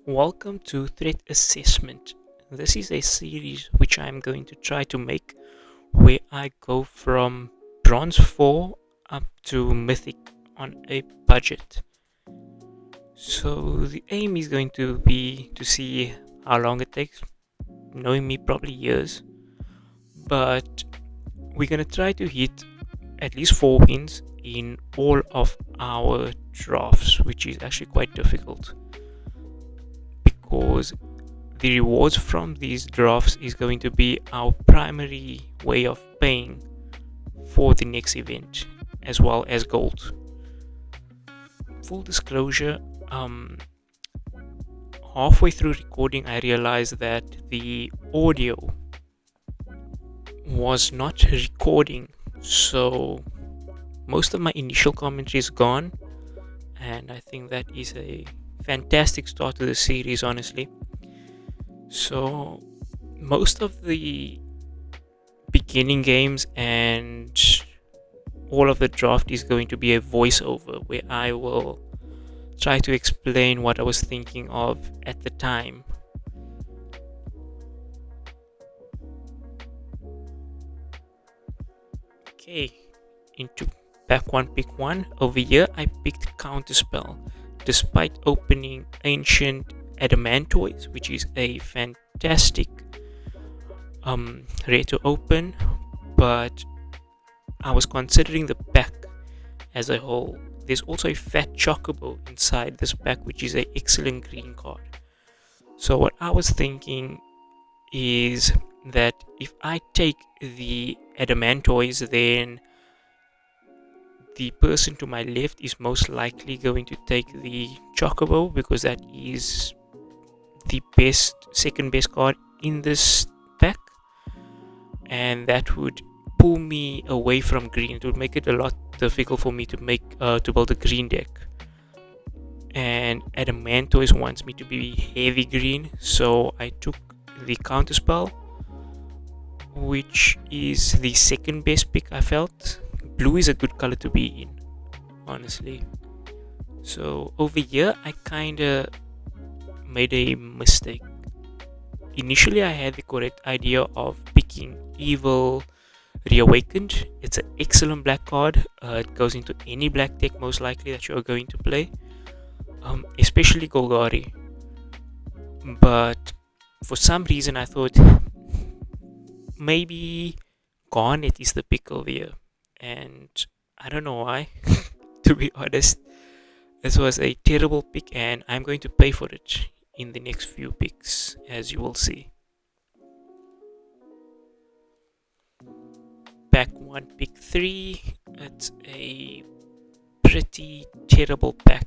Welcome to Threat Assessment. This is a series which I'm going to try to make where I go from Bronze 4 up to Mythic on a budget. So the aim is going to be to see how long it takes, knowing me probably years, but we're going to try to hit at least 4 wins in all of our drafts, which is actually quite difficult because the rewards from these drafts is going to be our primary way of paying for the next event as well as gold. Full disclosure, halfway through recording I realized that the audio was not recording, so most of my initial commentary is gone, and I think that is a fantastic start to the series, honestly. So most of the beginning games and all of the draft is going to be a voiceover where I will try to explain what I was thinking of at the time. Okay, into pack 1, pick 1. Over here I picked Counterspell despite opening Ancient Adamantoids, which is a fantastic rare to open, but I was considering the pack as a whole. There's also a fat chocobo inside this pack, which is an excellent green card. So what I was thinking is that if I take the Adamantoids, then the person to my left is most likely going to take the chocobo because that is the second best card in this pack, and that would pull me away from green. It would make it a lot difficult for me to build a green deck. And Adamantoise wants me to be heavy green, so I took the Counterspell, which is the second best pick I felt. Blue is a good color to be in, honestly. So over here I kinda made a mistake. Initially I had the correct idea of picking Evil Reawakened. It's an excellent black card. It goes into any black deck most likely that you are going to play, especially Golgari. But for some reason I thought maybe Garnet is the pick over here, and I don't know why. To be honest, this was a terrible pick, and I'm going to pay for it in the next few picks, as you will see. Pack 1, pick 3. It's a pretty terrible pack.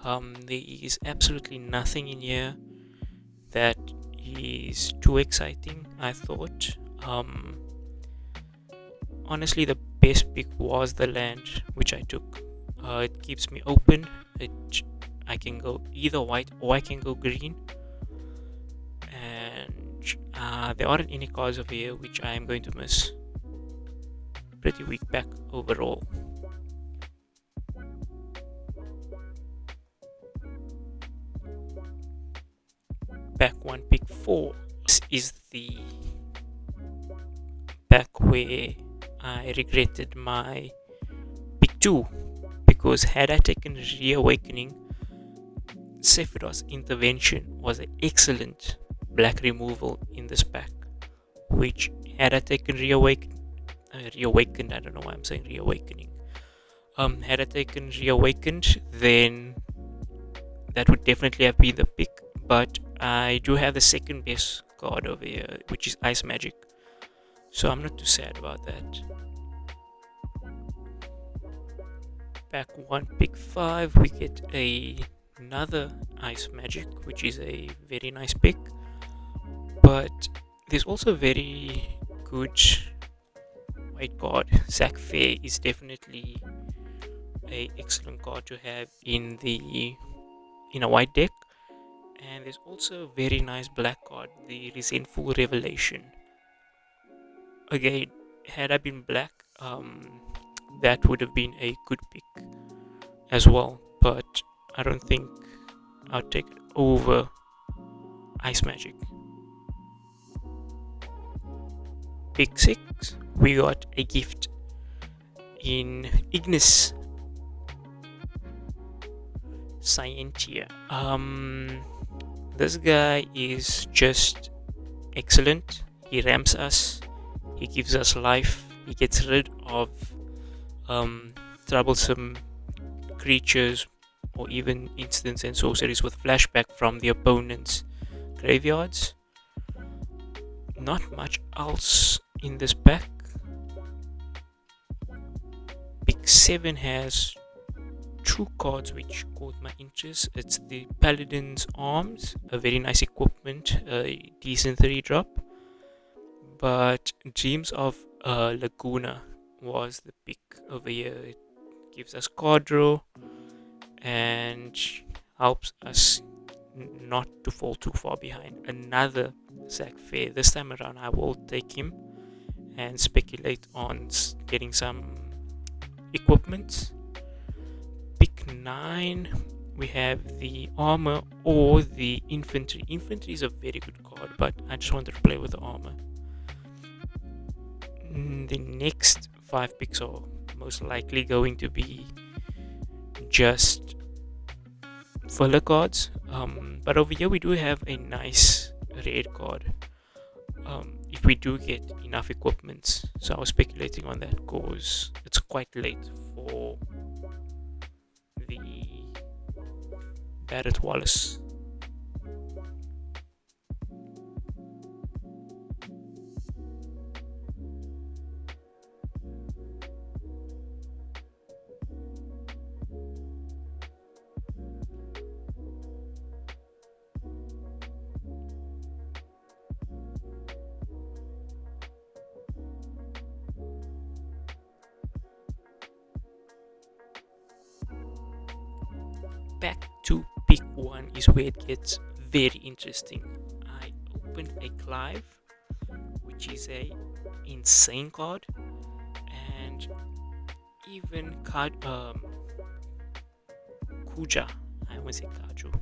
There is absolutely nothing in here that is too exciting, I thought. Honestly, the best pick was the land, which I took. It keeps me open. I can go either white or I can go green. And there aren't any cards over here which I am going to miss. Pretty weak pack overall. Pack 1, pick 4. This is the pack where I regretted my pick 2, because had I taken Reawakening, Sephiroth's Intervention was an excellent black removal in this pack, which had I taken Reawakened, I don't know why I'm saying Reawakening. Had I taken Reawakened, then that would definitely have been the pick, but I do have the second best card over here, which is Ice Magic, so I'm not too sad about that. Pack 1, pick 5, we get another Ice Magic, which is a very nice pick, but there's also a very good white card. Zac Fair is definitely a excellent card to have in a white deck, and there's also a very nice black card, the Resentful Revelation. Again, had I been black, that would have been a good pick as well, but I don't think I'll take it over Ice Magic. Pick 6, we got a gift in Ignis Scientia. This guy is just excellent. He ramps us, he gives us life, he gets rid of troublesome creatures or even instants and sorceries with flashback from the opponent's graveyards. Not much else in this pack. Pick 7 has 2 cards which caught my interest. It's the Paladin's Arms, a very nice equipment, a decent 3-drop. But Dreams of Laguna was the pick over here. It gives us card draw and helps us not to fall too far behind. Another Zac Fair. This time around I will take him and speculate on getting some equipment. Pick 9, we have the armor or the infantry. Infantry is a very good card, but I just wanted to play with the armor. The next 5 picks are most likely going to be just filler cards, but over here we do have a nice red card if we do get enough equipment. So I was speculating on that because it's quite late for the Barrett Wallace. Back to pick 1 is where it gets very interesting. I opened a Clive, which is a insane card, and even Kuja. I won't say Kaju.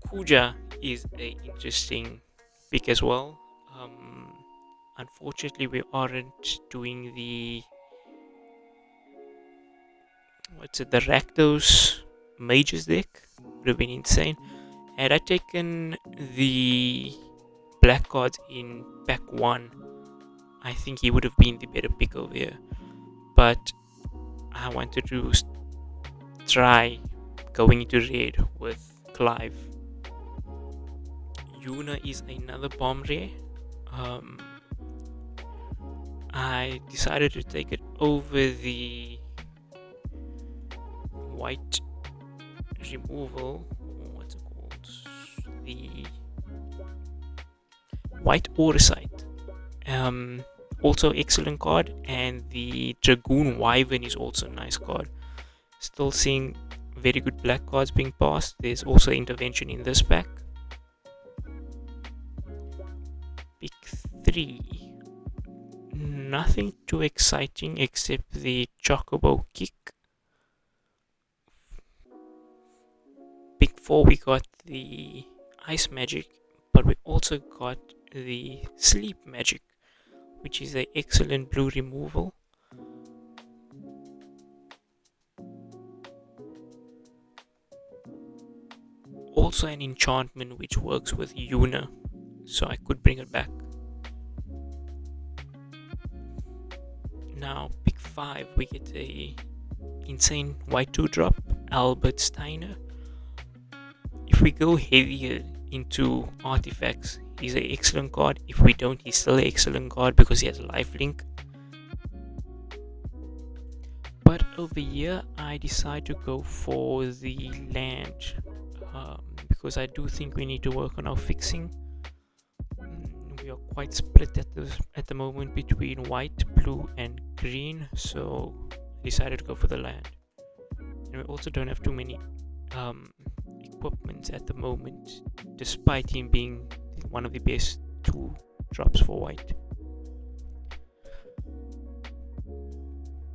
Kuja is a interesting pick as well. Unfortunately, we aren't doing the the Rakdos Mages deck. Would have been insane. Had I taken the black cards in pack 1, I think he would have been the better pick over here. But I wanted to try going into red with Clive. Yuna is another bomb rare. I decided to take it over the white removal. What's it called? The white Orisite. Also excellent card, and the Dragoon Wyvern is also a nice card. Still seeing very good black cards being passed. There's also intervention in this pack. Pick 3. Nothing too exciting except the Chocobo Kick. Pick 4, we got the Ice Magic, but we also got the Sleep Magic, which is an excellent blue removal. Also an enchantment which works with Yuna, so I could bring it back. Now pick 5, we get a insane white 2-drop, Albert Steiner. If we go heavier into artifacts, he's an excellent card. If we don't, he's still an excellent card because he has lifelink. But over here, I decide to go for the land because I do think we need to work on our fixing. We are quite split at the moment between white, blue, and green, so I decided to go for the land. And we also don't have too many equipment at the moment, despite him being one of the best 2 drops for white.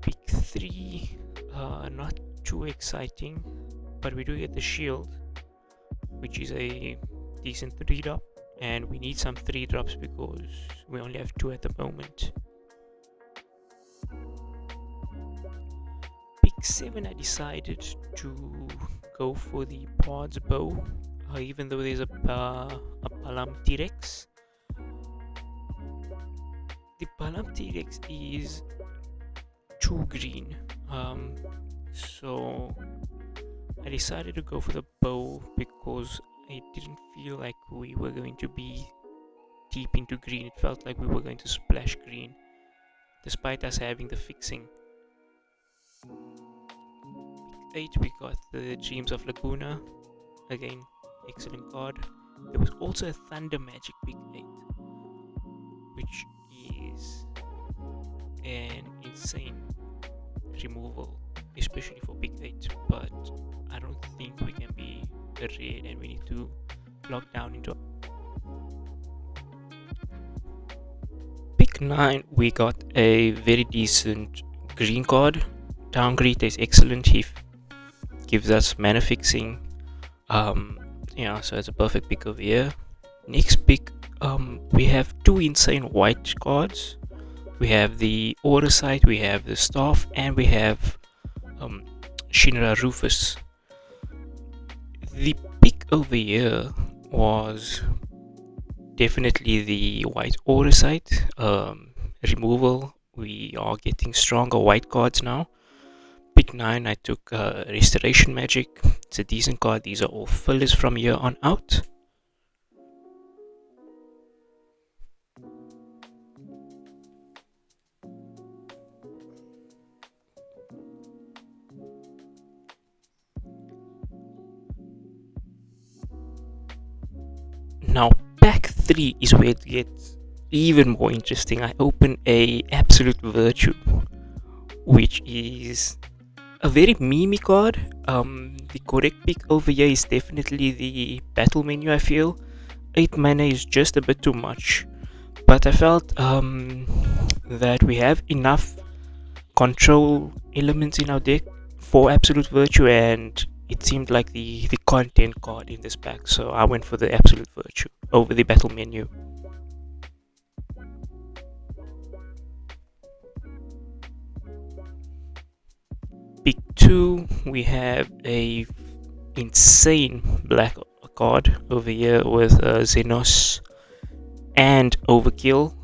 Pick 3, not too exciting, but we do get the shield. which is a decent 3-drop, and we need some 3-drops because we only have 2 at the moment. Pick 7, I decided to go for the Pod's Bow, even though there's a Palam T-Rex. The Palam T-Rex is 2 green, so I decided to go for the bow because I didn't feel like we were going to be deep into green. It felt like we were going to splash green despite us having the fixing. Pick 8, we got the Dreams of Laguna, again excellent card. There was also a Thunder Magic pick 8, which is an insane removal, especially for pick 8, but I don't think we can be a red and we need to lock down into pick 9. We got a very decent green card. Downgrade is excellent. He gives us mana fixing, so it's a perfect pick over here. Next pick, we have 2 insane white cards. We have the Aura Sight, we have the Staff, and we have Shinra Rufus. The pick over here was definitely the white Aura Sight removal. We are getting stronger white cards now. Pick 9, I took Restoration Magic. It's a decent card. These are all fillers from here on out. Now pack 3 is where it gets even more interesting. I open a Absolute Virtue, which is a very memey card. The correct pick over here is definitely the battle menu. I feel 8 mana is just a bit too much, but I felt that we have enough control elements in our deck for Absolute Virtue, and it seemed like the content card in this pack, so I went for the Absolute Virtue over the battle menu. Pick 2, we have a insane black card over here with Xenos and Overkill,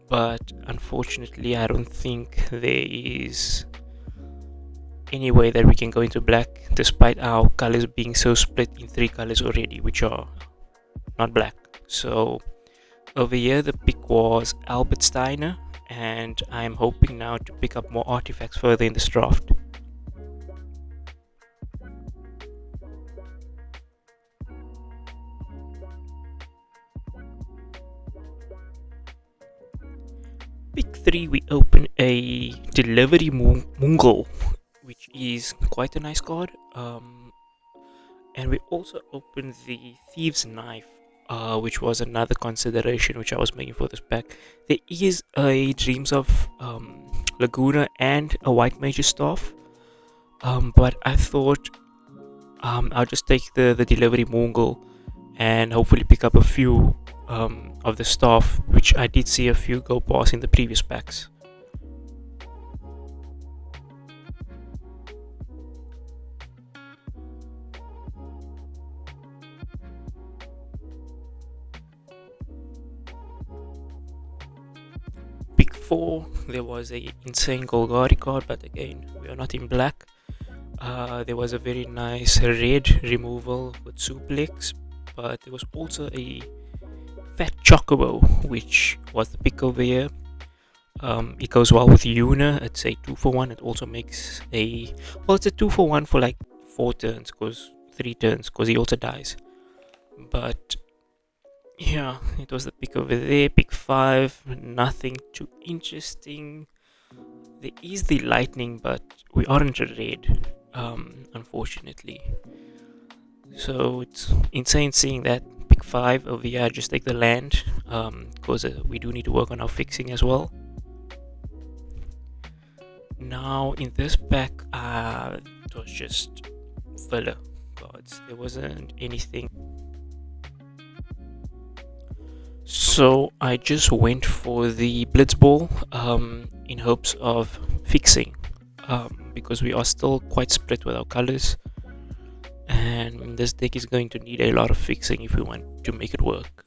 but unfortunately I don't think there is any way that we can go into black despite our colors being so split in 3 colors already, which are not black. So over here the pick was Albert Steiner, and I'm hoping now to pick up more artifacts further in this draft. Pick 3, we open a Delivery Mungo, which is quite a nice card. And we also opened the Thieves Knife, which was another consideration which I was making for this pack. There is a Dreams of Laguna and a White Mage's Staff, but I thought I'll just take the Delivery Mongol and hopefully pick up a few of the staff, which I did see a few go past in the previous packs. Pick 4, there was a insane Golgari card, but again we are not in black. There was a very nice red removal with Suplex, but there was also a Fat Chocobo, which was the pick over here. It goes well with Yuna. It's a 2-for-1. It also makes it's a 2-for-1 for like 4 turns, 3 turns, because he also dies. But yeah, it was the pick over there. Pick 5, nothing too interesting. There is the lightning, but we aren't red, unfortunately. So it's insane seeing that. Pick 5 over here, just take the land, because we do need to work on our fixing as well. Now in this pack, it was just filler. cards. There wasn't anything. So I just went for the Blitzball in hopes of fixing, because we are still quite split with our colors, and this deck is going to need a lot of fixing if we want to make it work.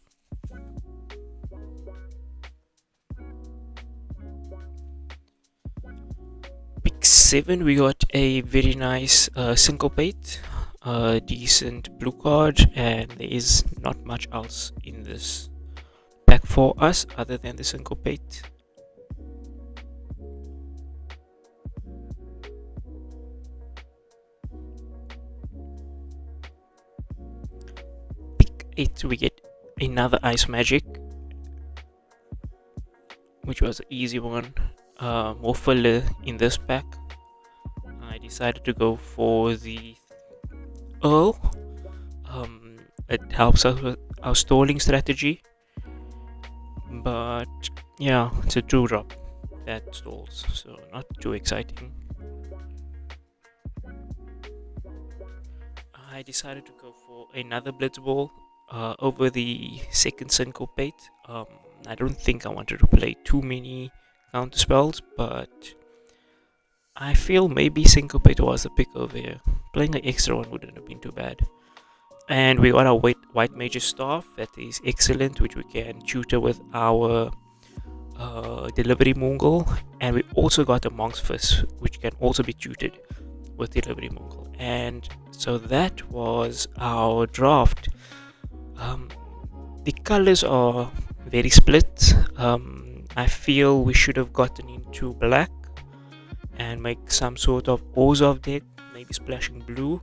Pick 7, we got a very nice Syncopate, a decent blue card, and there is not much else in this pack for us other than the Syncopate. Pick 8, we get another Ice Magic, which was an easy one. More filler in this pack. I decided to go for the Earl. It helps us with our stalling strategy, but yeah, it's a 2-drop that stalls, so not too exciting. I decided to go for another Blitzball over the second Syncopate. I don't think I wanted to play too many counter spells, but I feel maybe Syncopate was the pick over here. Playing an extra one wouldn't have been too bad. And we got our white Mage's Staff, that is excellent, which we can tutor with our Delivery Mongol. And we also got a Monk's Fist, which can also be tutored with Delivery Mongol. And so that was our draft. The colors are very split. I feel we should have gotten into black and make some sort of Orzhov deck, maybe splashing blue.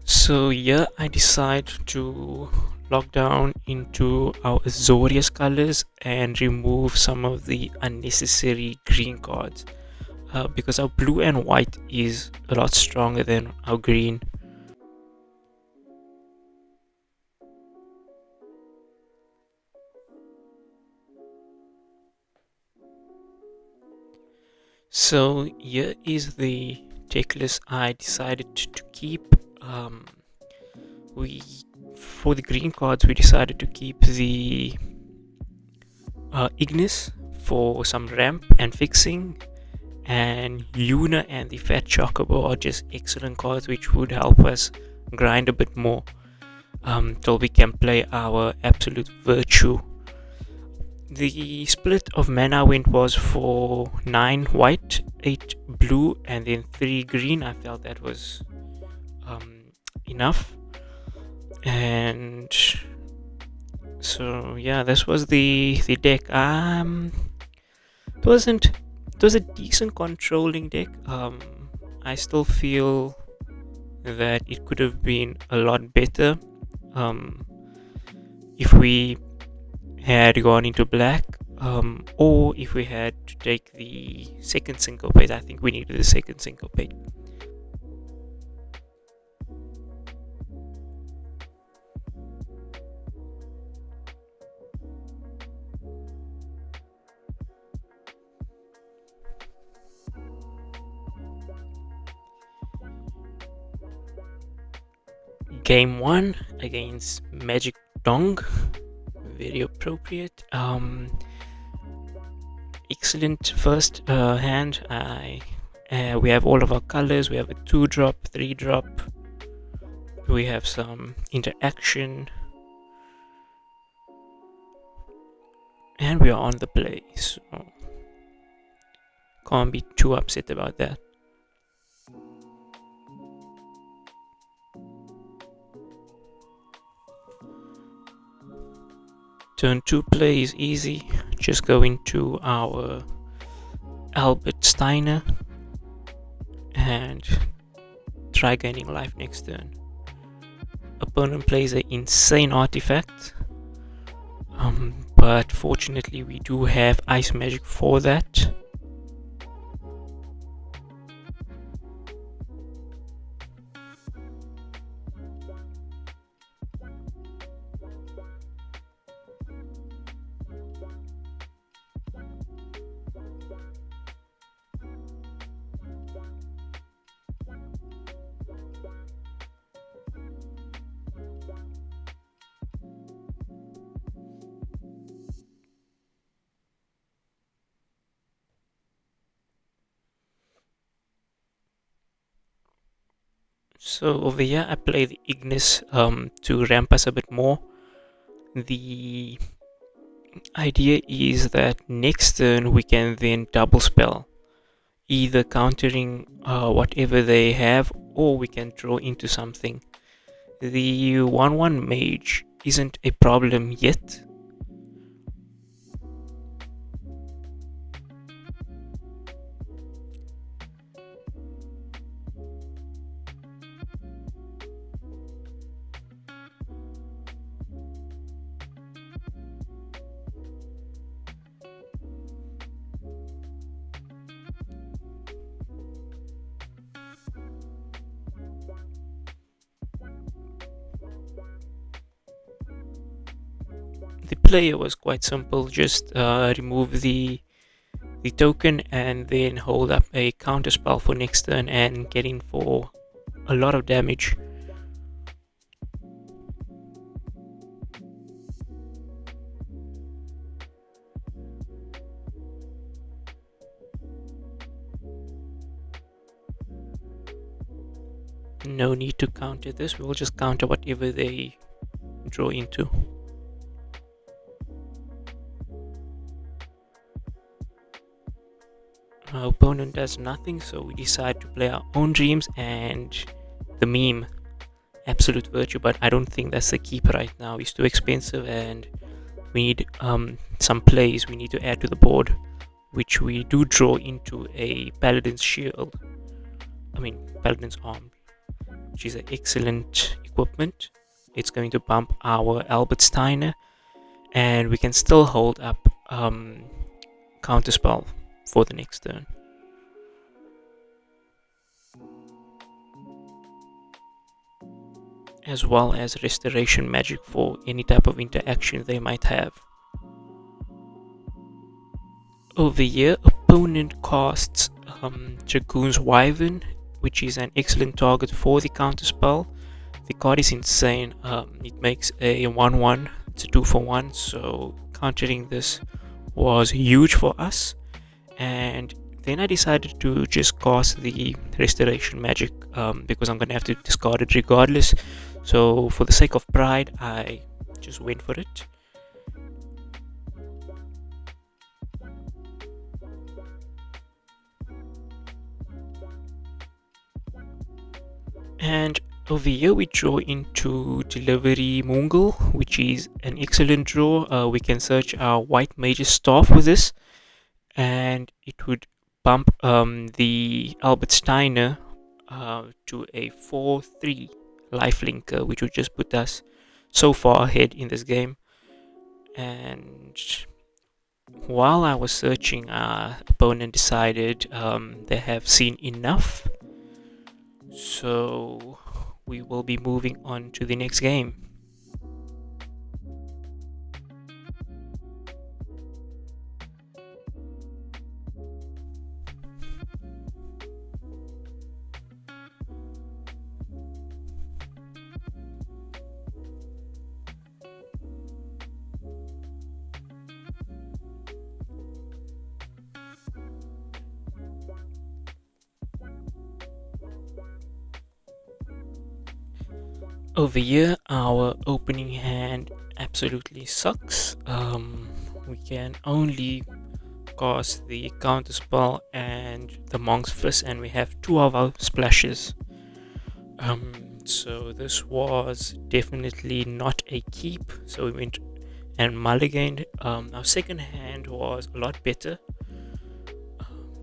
So yeah, I decide to lock down into our Azorius colors and remove some of the unnecessary green cards, because our blue and white is a lot stronger than our green. So here is the checklist I decided to keep. We For the green cards, we decided to keep the Ignis for some ramp and fixing, and Yuna and the Fat Chocobo are just excellent cards which would help us grind a bit more till we can play our Absolute Virtue. The split of mana went was for 9 white, 8 blue, and then 3 green. I felt that was enough. And so yeah, this was the deck. It was a decent controlling deck. I still feel that it could have been a lot better if we had gone into black, or if we had to take the second Syncopate. I think we needed the second Syncopate. Game 1 against Magic Dong, very appropriate. Excellent first hand. We have all of our colors. We have a 2-drop, 3-drop. We have some interaction, and we are on the play, so can't be too upset about that. Turn 2 play is easy. Just go into our Albert Steiner and try gaining life next turn. Opponent plays an insane artifact, but fortunately we do have Ice Magic for that. So over here I play the Ignis to ramp us a bit more. The idea is that next turn we can then double spell, either countering whatever they have, or we can draw into something. The 1/1 mage isn't a problem yet. The player was quite simple, just remove the token and then hold up a counter spell for next turn and get in for a lot of damage. No need to counter this, we'll just counter whatever they draw into. Our opponent does nothing, so we decide to play our own dreams and the meme, Absolute Virtue, but I don't think that's the keeper right now. He's too expensive and we need some plays we need to add to the board, which we do draw into a Paladin's Shield. Paladin's Arm, which is an excellent equipment. It's going to bump our Albert Steiner, and we can still hold up Counterspell for the next turn. As well as Restoration Magic for any type of interaction they might have. Over here, opponent casts Dragoon's Wyvern, which is an excellent target for the counterspell. The card is insane. It makes a 1/1. It's a 2-for-1, so countering this was huge for us. And then I decided to just cast the Restoration Magic because I'm going to have to discard it regardless. So for the sake of pride, I just went for it. And over here we draw into Delivery Mungle, which is an excellent draw. We can search our White Mage's Staff with this, and it would bump the Albert Steiner to a 4/3 lifelinker, which would just put us so far ahead in this game. And while I was searching, our opponent decided they have seen enough, so we will be moving on to the next game. Over here, our opening hand absolutely sucks. We can only cast the counterspell and the Monk's Fist, and we have 2 of our splashes. So this was definitely not a keep. So we went and mulliganed. Our second hand was a lot better,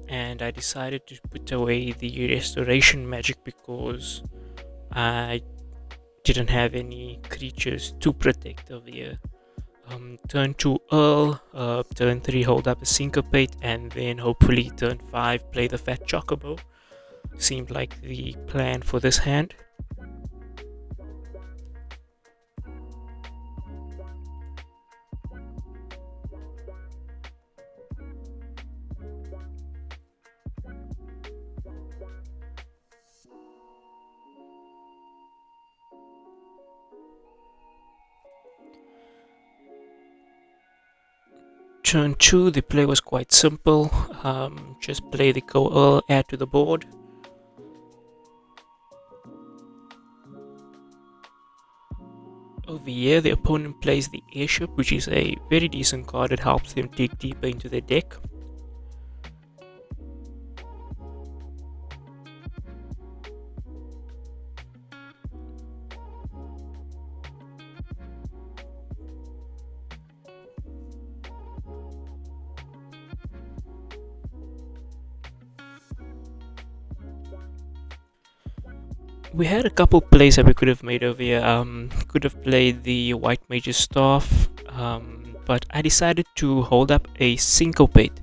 and I decided to put away the Restoration Magic because I didn't have any creatures to protect over here. Turn 2 Earl, turn 3 hold up a Syncopate, and then hopefully turn 5 play the Fat Chocobo. Seemed like the plan for this hand. Turn 2, the play was quite simple. Just play the Go Earl, add to the board. Over here, the opponent plays the airship, which is a very decent card that helps them dig deeper into their deck. We had a couple plays that we could have made over here. Could have played the White Mage's Staff, but I decided to hold up a Syncopate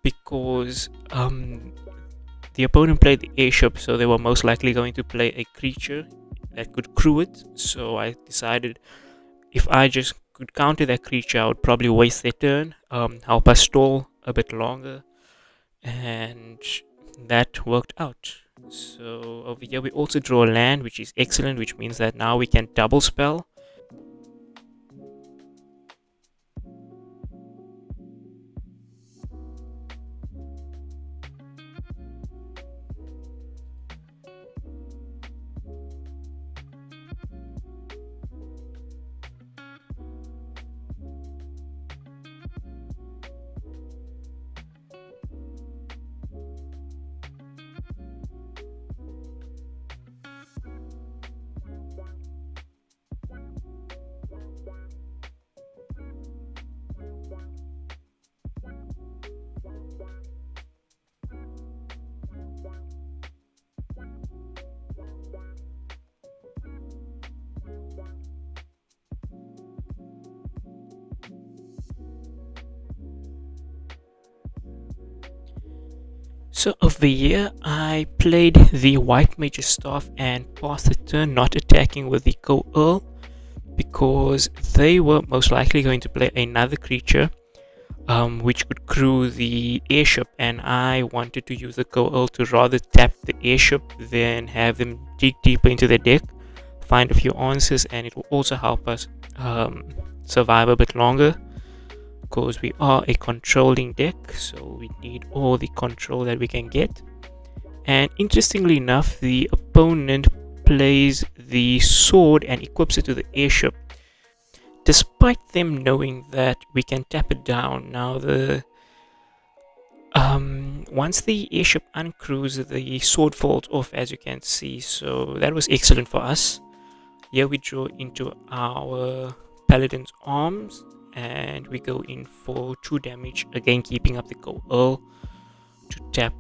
because the opponent played the airship, so they were most likely going to play a creature that could crew it. So I decided if I just could counter that creature, I would probably waste their turn, help us stall a bit longer, and that worked out. So over here we also draw a land, which is excellent, which means that now we can double spell. So over here, I played the White Mage's Staff and passed the turn, not attacking with the Go Earl, because they were most likely going to play another creature, which could crew the airship, and I wanted to use the Go Earl to rather tap the airship than have them dig deeper into the deck, find a few answers, and it will also help us survive a bit longer. Because we are a controlling deck, so we need all the control that we can get. And interestingly enough, the opponent plays the sword and equips it to the airship, despite them knowing that we can tap it down. Now the once the airship uncrews, the sword falls off, as you can see, so that was excellent for us. Here we draw into our Paladin's Arms, and we go in for 2 damage, again keeping up the Go Earl to tap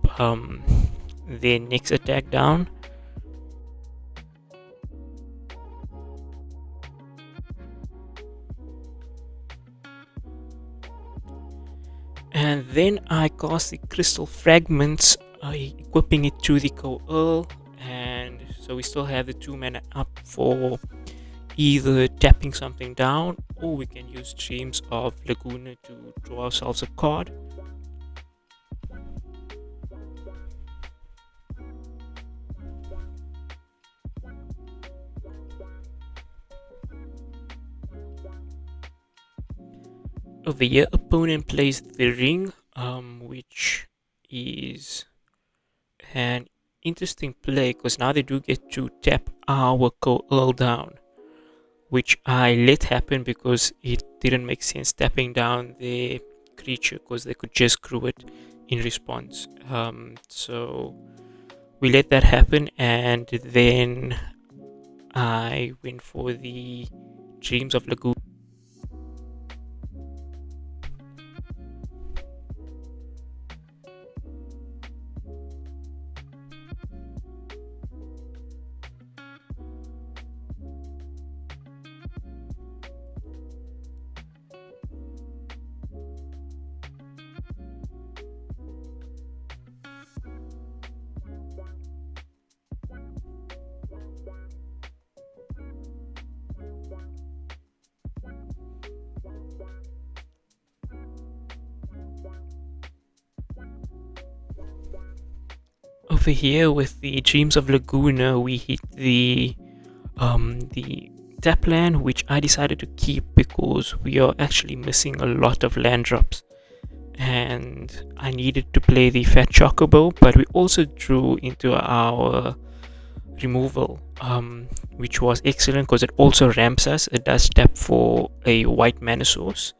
their next attack down. And then I cast the Crystal Fragments, equipping it to the Go Earl, and so we still have the 2 mana up for either tapping something down, or we can use Dreams of Laguna to draw ourselves a card. Over here, opponent plays the Ring, which is an interesting play because now they do get to tap our Go Earl down, which I let happen because it didn't make sense tapping down the creature because they could just crew it in response. So we let that happen, and then I went for the Dreams of Lagoon. Over here with the Dreams of Laguna, we hit the tap land, which I decided to keep because we are actually missing a lot of land drops, and I needed to play the Fat Chocobo, but we also drew into our removal, which was excellent because it also ramps us. It does tap for a white mana source.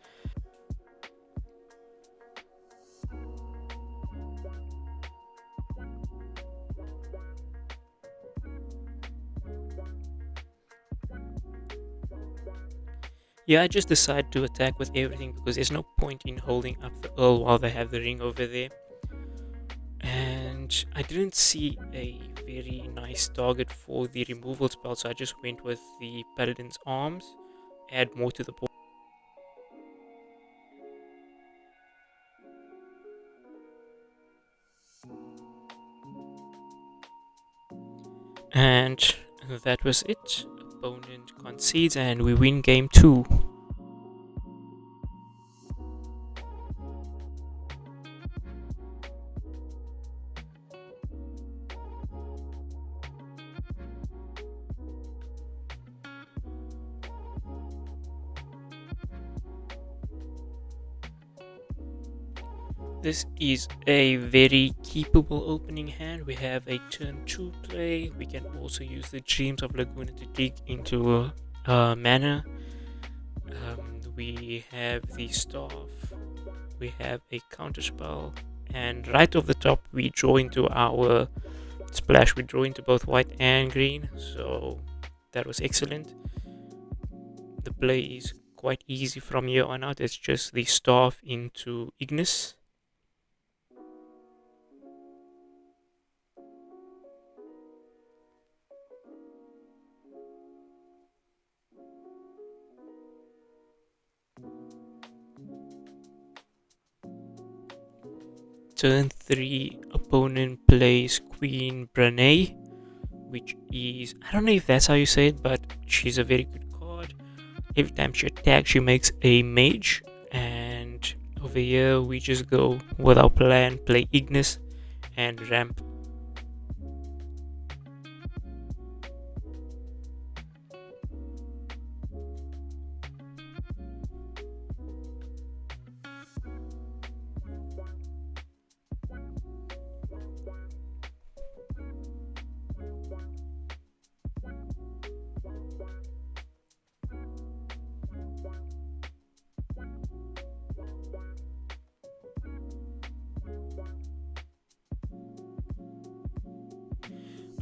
Yeah, I just decided to attack with everything because there's no point in holding up the Earl while they have the ring over there. And I didn't see a very nice target for the removal spell, so I just went with the Paladin's Arms, add more to the board. And that was it. Opponent concedes and we win game 2. This is a very keepable opening hand. We have a turn 2 play. We can also use the Dreams of Laguna to dig into mana. We have the Staff. We have a counterspell. And right off the top, we draw into our splash. We draw into both white and green. So that was excellent. The play is quite easy from here on out. It's just the Staff into Ignis. Turn 3, opponent plays Queen Branay, which is, I don't know if that's how you say it, but she's a very good card. Every time she attacks, she makes a mage, and over here we just go with our plan, play Ignis and ramp.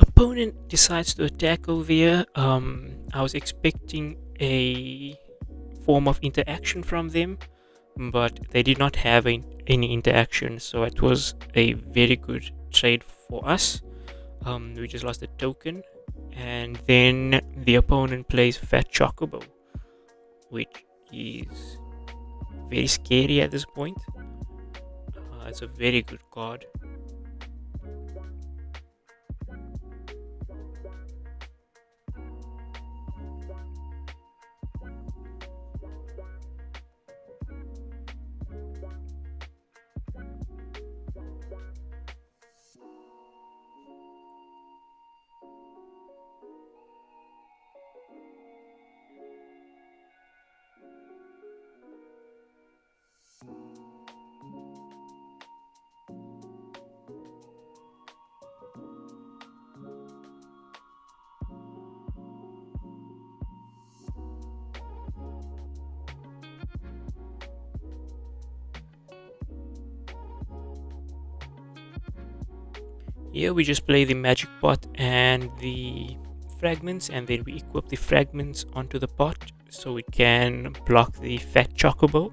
Opponent decides to attack over here. I was expecting a form of interaction from them, but they did not have any interaction, so it was a very good trade for us. We just lost a token, and then the opponent plays Fat Chocobo, which is very scary at this point. It's a very good card. Here we just play the magic pot and the fragments, and then we equip the fragments onto the pot so it can block the Fat Chocobo.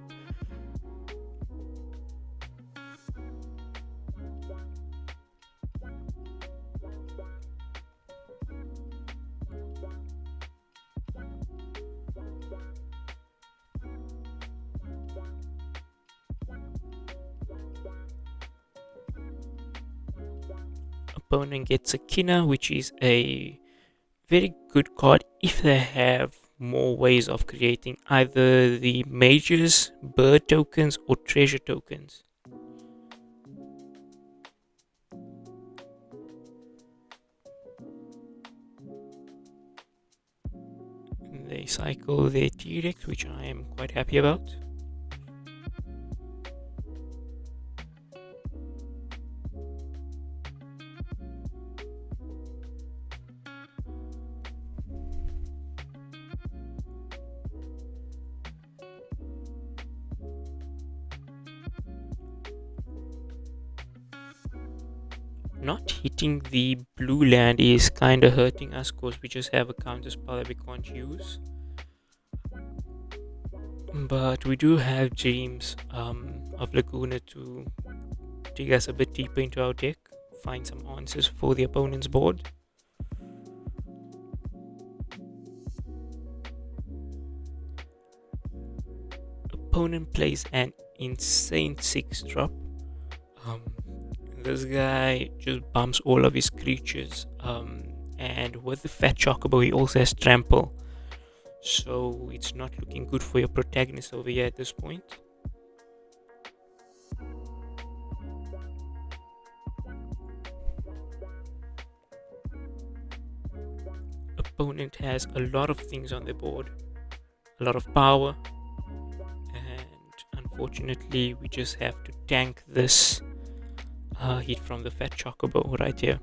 Opponent gets a Kina, which is a very good card if they have more ways of creating either the mages, bird tokens, or treasure tokens. They cycle their T-Rex, which I am quite happy about. Not hitting the blue land is kind of hurting us because we just have a counter spell that we can't use. But we do have Dreams of Laguna to dig us a bit deeper into our deck, find some answers for the opponent's board. Opponent plays an insane 6-drop. Um, this guy just bumps all of his creatures. And with the Fat Chocobo, he also has Trample. So it's not looking good for your protagonist over here at this point. Opponent has a lot of things on their board, a lot of power, and unfortunately we just have to tank this hit from the Fat Chocobo right here.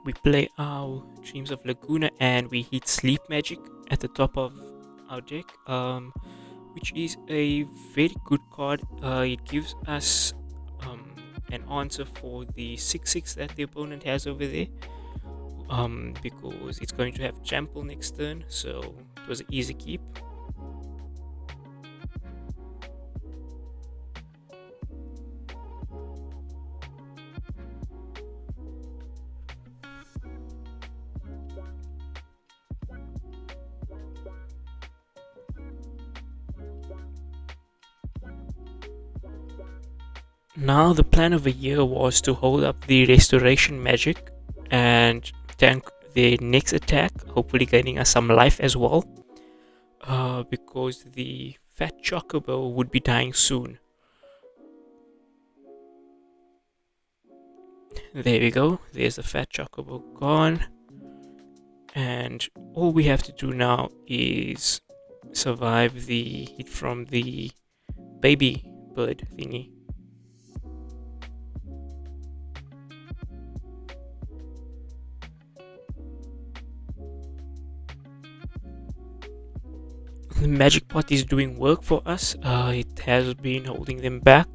We play our Dreams of Laguna and we hit Sleep Magic at the top of our deck, which is a very good card. It gives us an answer for the 6/6 that the opponent has over there, because it's going to have Trample next turn, so it was an easy keep. Now the plan of the year was to hold up the Restoration Magic and tank the next attack, hopefully gaining us some life as well, because the Fat Chocobo would be dying soon. There we go, there's the Fat Chocobo gone, and all we have to do now is survive the hit from the baby bird thingy. The magic pot is doing work for us. It has been holding them back.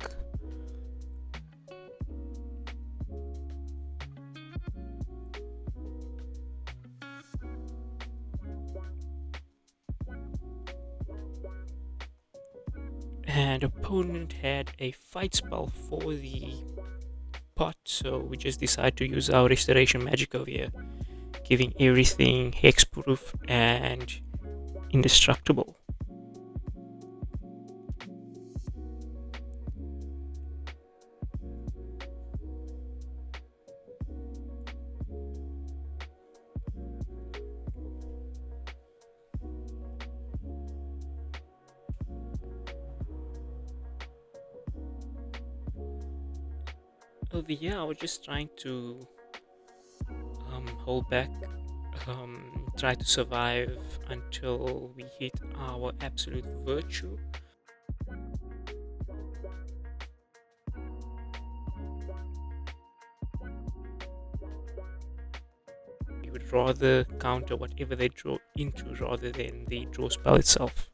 And opponent had a fight spell for the pot, so we just decided to use our restoration magic over here, giving everything hexproof and indestructible. Over here I was just trying to hold back, try to survive until we hit our absolute virtue. We would rather counter whatever they draw into rather than the draw spell itself.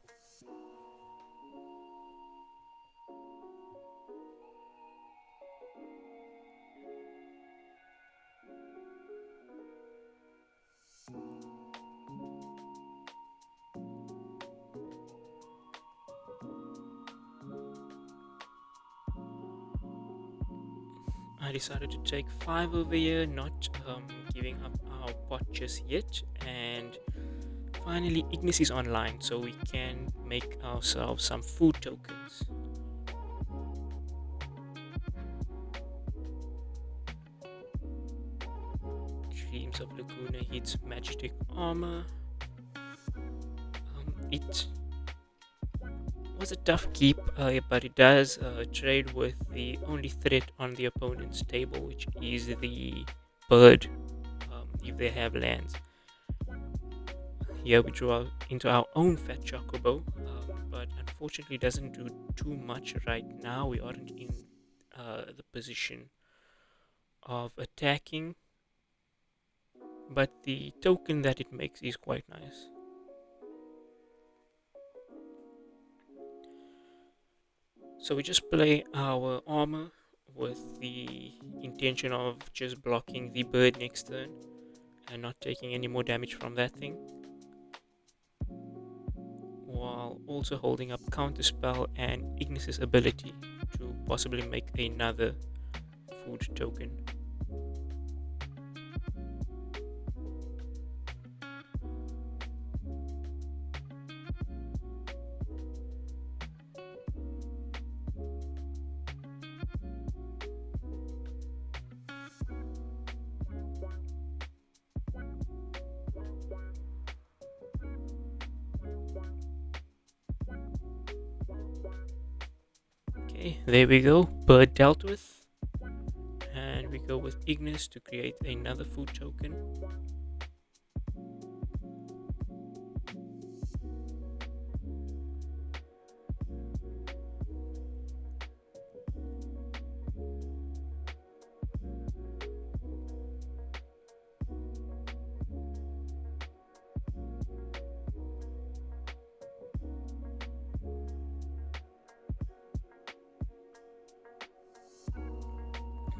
I decided to take 5 over here, not giving up our pot just yet, and finally Ignis is online, so we can make ourselves some food tokens. Dreams of Laguna hits Magic Armor. It was a tough keep, but it does trade with the only threat on the opponent's table, which is the bird, if they have lands. Here we draw into our own Fat Chocobo, but unfortunately doesn't do too much right now. We aren't in the position of attacking. but the token that it makes is quite nice. So we just play our armor with the intention of just blocking the bird next turn and not taking any more damage from that thing, while also holding up Counterspell and Ignis's ability to possibly make another food token. Okay, there we go. Bird dealt with. And we go with Ignis to create another food token.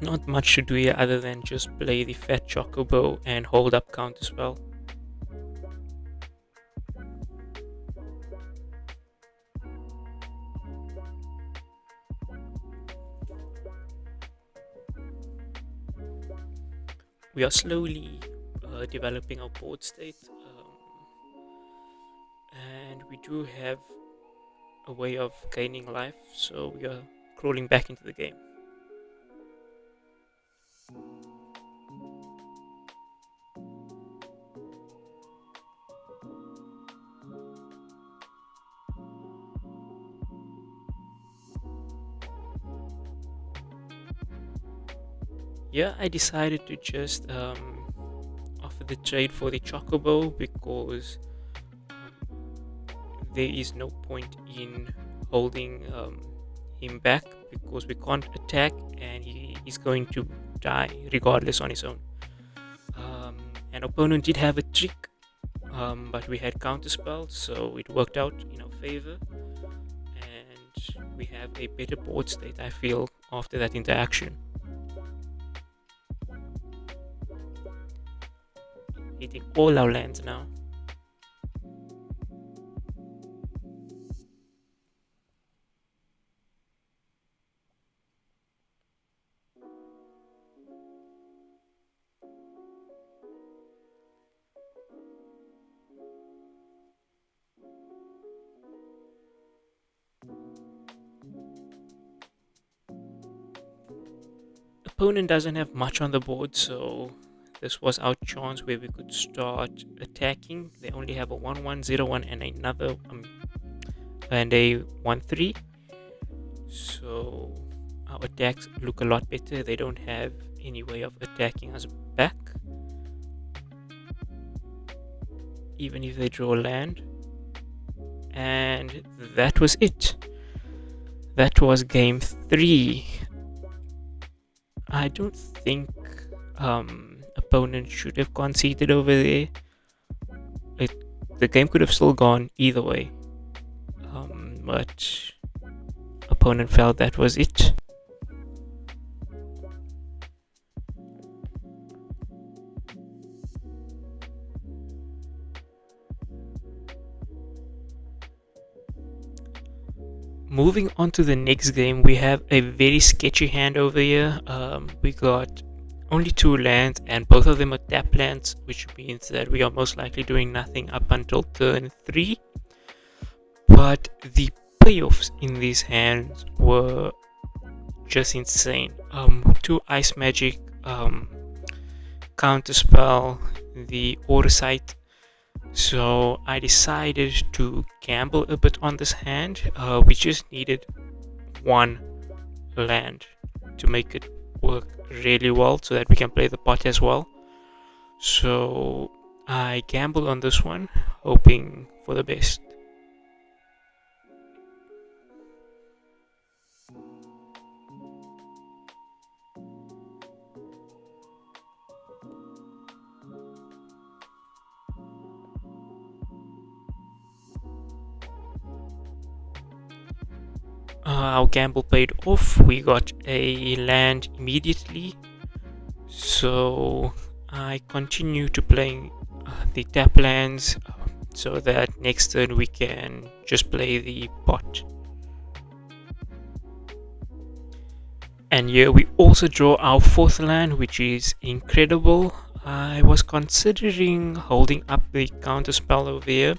Not much to do here other than just play the Fat Chocobo and hold up Counterspell. We are slowly developing our board state, and we do have a way of gaining life, so we are crawling back into the game. Yeah, I decided to just offer the trade for the Chocobo because there is no point in holding him back because we can't attack and he is going to die regardless on his own. An opponent did have a trick, but we had counterspell, so it worked out in our favor, and we have a better board state, I feel, after that interaction. Hitting all our lands now. Opponent doesn't have much on the board, so this was our chance where we could start attacking. They only have a 1-1-0-1 and another and a 1-3. So our attacks look a lot better. They don't have any way of attacking us back, even if they draw land. And that was it. That was game 3. I don't think opponent should have conceded over there. The game could have still gone either way, but opponent felt that was it. Moving on to the next game, we have a very sketchy hand over here. We got only 2 lands, and both of them are tap lands, which means that we are most likely doing nothing up until turn 3. But the payoffs in these hands were just insane. 2 Ice Magic, Counterspell, the Orasight. So I decided to gamble a bit on this hand. We just needed 1 land to make it work really well so that we can play the pot as well. So I gambled on this one, hoping for the best. Our gamble paid off. We got a land immediately, so I continue to playing the tap lands so that next turn we can just play the pot. And here we also draw our fourth land, which is incredible. I was considering holding up the counter spell over here,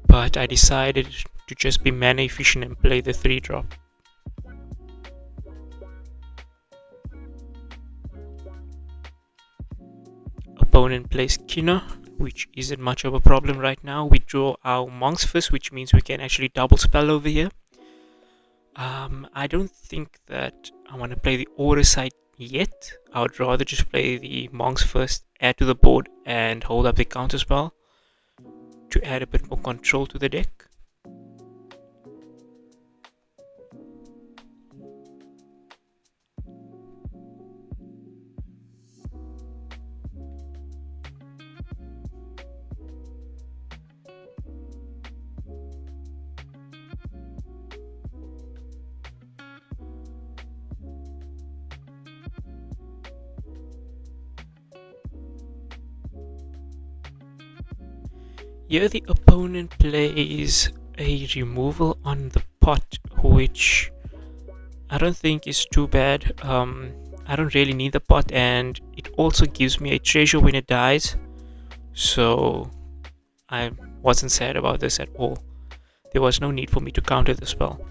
but I decided to just be mana efficient and play the 3-drop. Opponent plays Kina, which isn't much of a problem right now. We draw our Monk's Fist, which means we can actually double spell over here. I don't think that I want to play the Aura side yet. I would rather just play the Monk's Fist, add to the board, and hold up the counter spell to add a bit more control to the deck. Here the opponent plays a removal on the pot, which I don't think is too bad. I don't really need the pot, and it also gives me a treasure when it dies, so I wasn't sad about this at all. There was no need for me to counter the spell.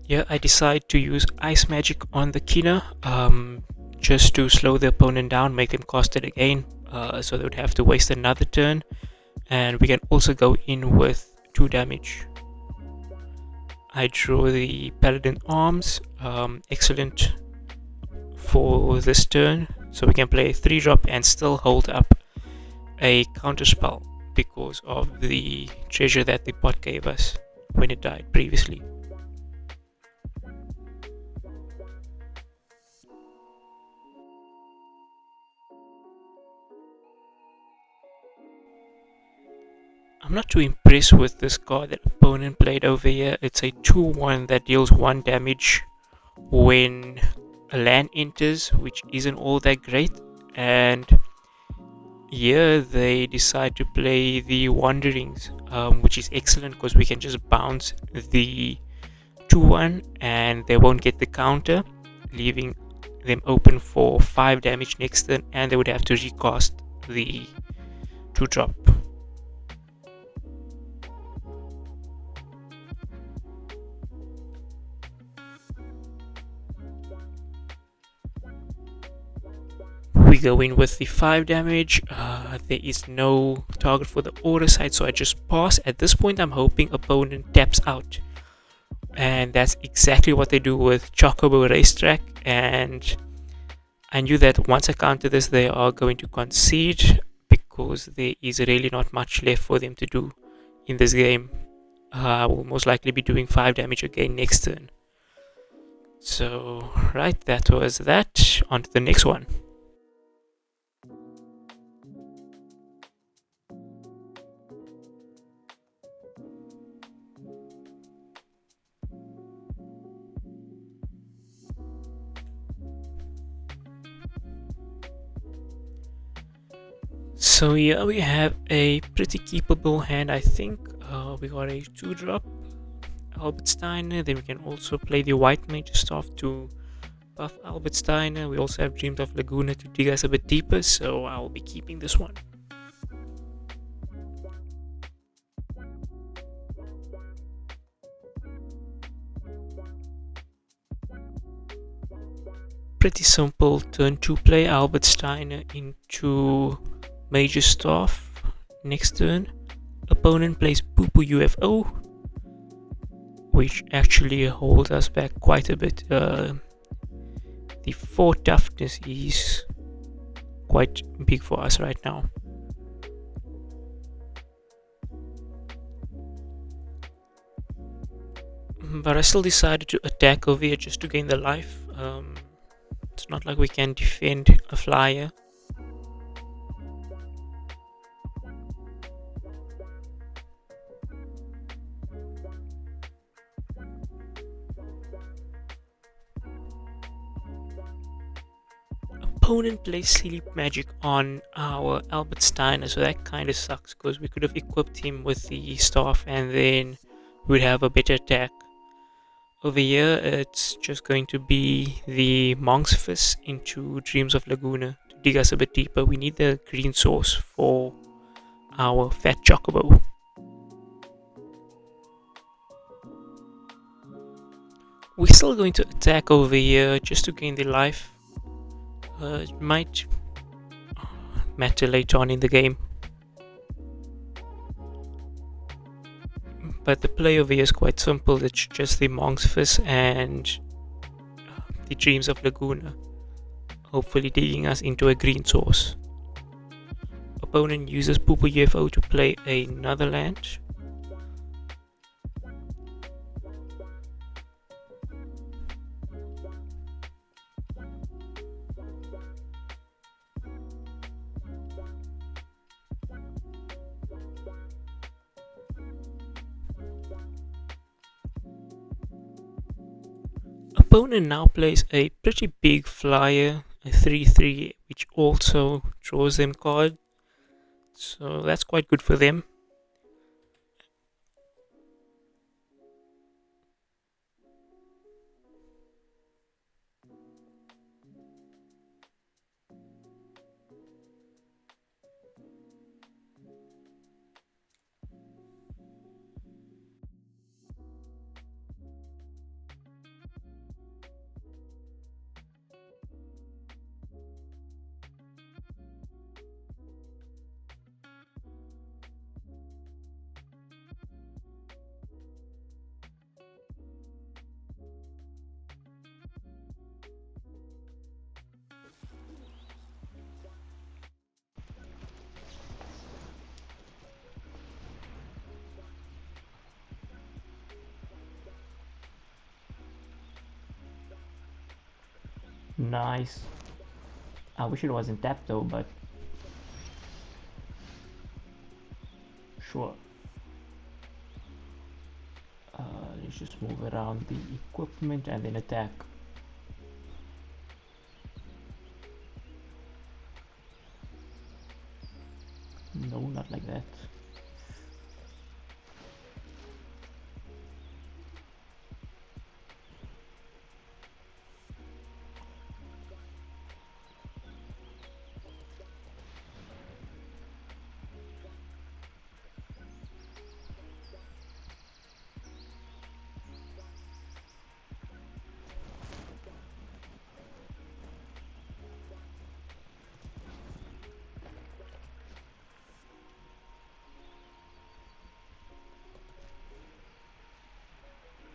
Yeah, I decide to use Ice Magic on the Kina, just to slow the opponent down, make them cast it again, so they would have to waste another turn. And we can also go in with 2 damage. I draw the Paladin Arms, excellent for this turn, so we can play a 3-drop and still hold up a counterspell because of the treasure that the pot gave us when it died previously. I'm not too impressed with this card that opponent played over here. It's a 2-1 that deals 1 damage when a land enters, which isn't all that great. And here they decide to play the Wanderings, which is excellent because we can just bounce the 2-1 and they won't get the counter, leaving them open for 5 damage next turn, and they would have to recast the 2-drop. We go in with the 5 damage. There is no target for the order side, so I just pass. At this point, I'm hoping opponent taps out. And that's exactly what they do with Chocobo Racetrack. And I knew that once I counter this, they are going to concede because there is really not much left for them to do in this game. I will most likely be doing 5 damage again next turn. So, right, that was that. On to the next one. So here we have a pretty keepable hand, I think. We got a 2-drop Albert Steiner. Then we can also play the White Mage Staff to buff Albert Steiner. We also have Dreamed of Laguna to dig us a bit deeper, so I'll be keeping this one. Pretty simple turn 2 play. Albert Steiner into Major Staff. Next turn, opponent plays Poo Poo UFO, which actually holds us back quite a bit. The 4 toughness is quite big for us right now. But I still decided to attack over here just to gain the life. It's not like we can defend a flyer. Opponent plays Sleep Magic on our Albert Steiner, so that kind of sucks because we could have equipped him with the staff and then we'd have a better attack. Over here, it's just going to be the Monk's Fist into Dreams of Laguna to dig us a bit deeper. We need the green source for our Fat Chocobo. We're still going to attack over here just to gain the life. It might matter later on in the game. But the play over here is quite simple. It's just the Monk's Fist and the Dreams of Laguna, hopefully digging us into a green source. Opponent uses Pooper UFO to play another land. Opponent now plays a pretty big flyer, a 3/3, which also draws them card. So that's quite good for them. Nice. I wish it wasn't tapped though, but sure. Let's just move around the equipment and then attack. No, not like that.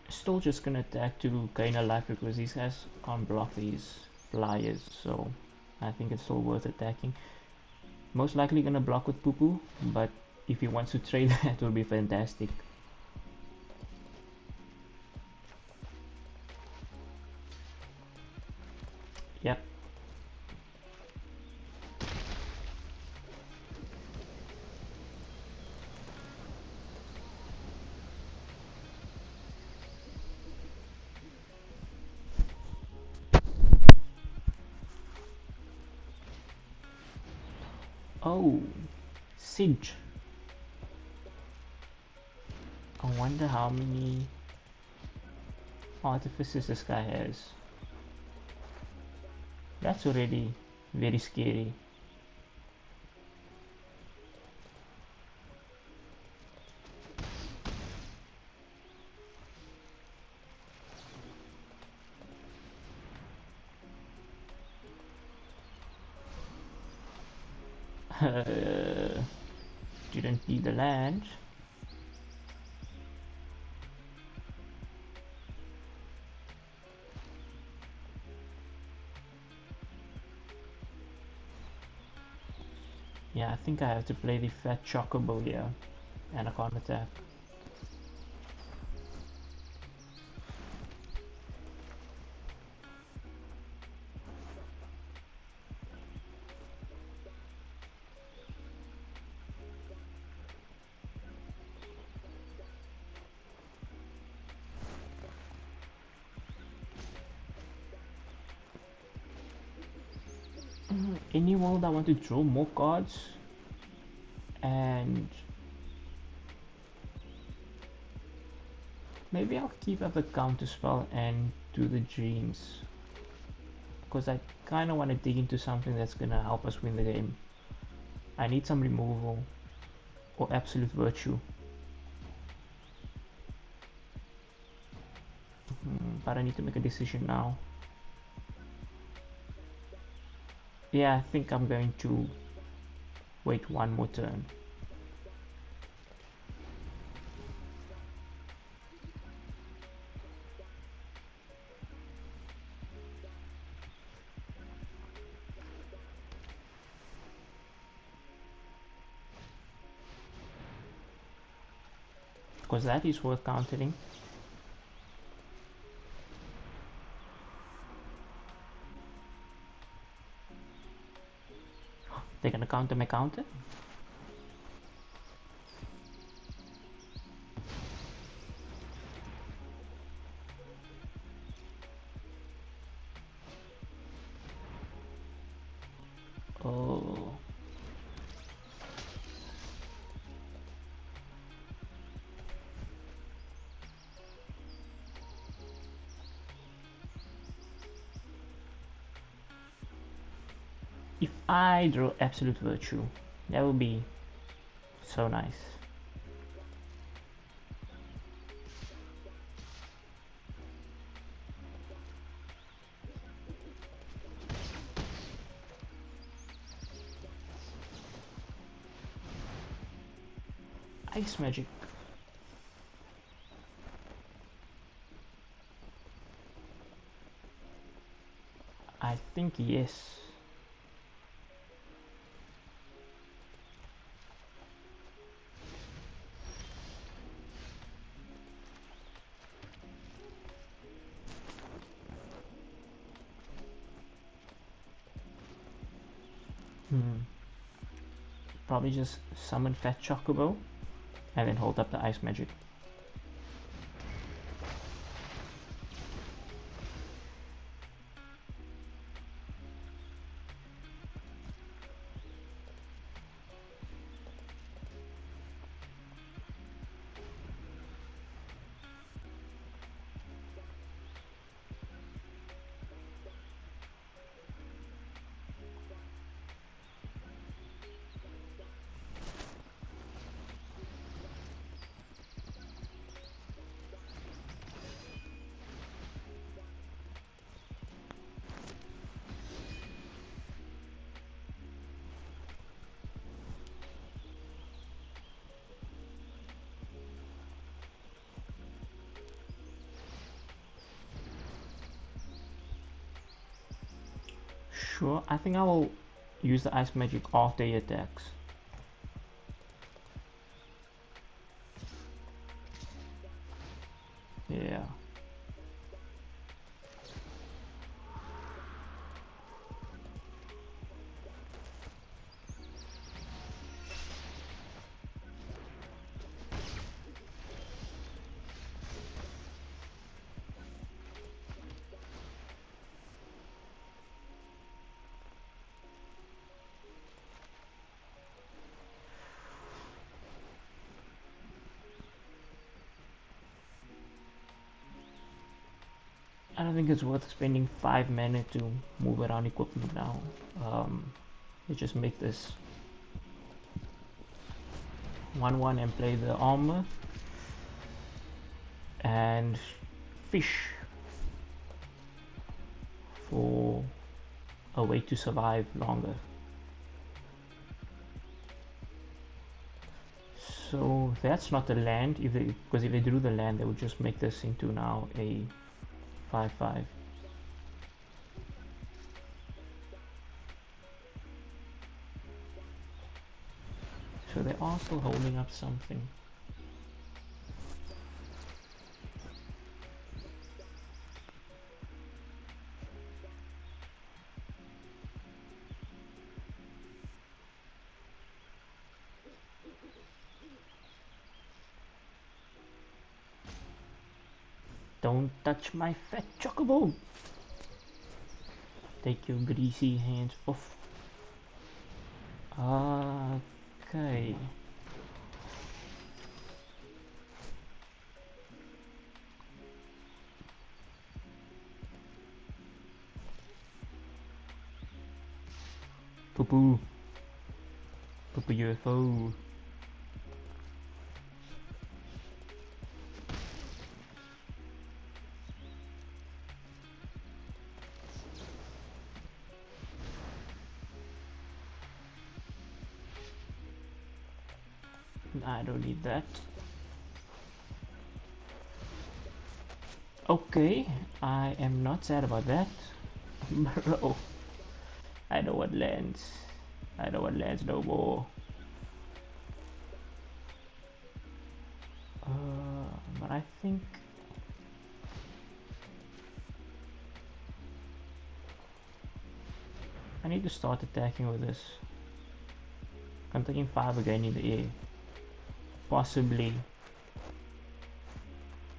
Still just gonna attack to gain a life because these guys can't block these flyers, so I think it's still worth attacking. Most likely gonna block with Poo Poo, but if he wants to trade that would be fantastic. Yep. Oh, Cinch. I wonder how many artifices this guy has. That's already very scary. Didn't need the land. Yeah, I think I have to play the Fat Chocobo here, and I can't attack. any world I want to draw more cards, and maybe I'll keep up the counter spell and do the dreams, because I kind of want to dig into something that's gonna help us win the game. I need some removal or absolute virtue. But I need to make a decision now. Yeah, I think I'm going to wait one more turn. Because that is worth countering. They're gonna counter my counter. Oh. If I draw absolute virtue, that would be so nice. Ice magic. I think yes. Probably just summon Fat Chocobo and then hold up the ice magic. Sure, I think I will use the ice magic after he attacks. Yeah. I don't think it's worth spending 5 mana to move around equipment now. Let's just make this 1-1 and play the armor and fish for a way to survive longer. So that's not a land, because if they drew the land, they would just make this into now a 5/5. So they are still holding up something. Don't touch my fat chocobo! Take your greasy hands off. Okay. Poo poo. Poo poo UFO. I don't need that. Okay, I am not sad about that. Bro, I don't want lands. I don't want lands no more. But I think I need to start attacking with this. I'm taking 5 again in the air. Possibly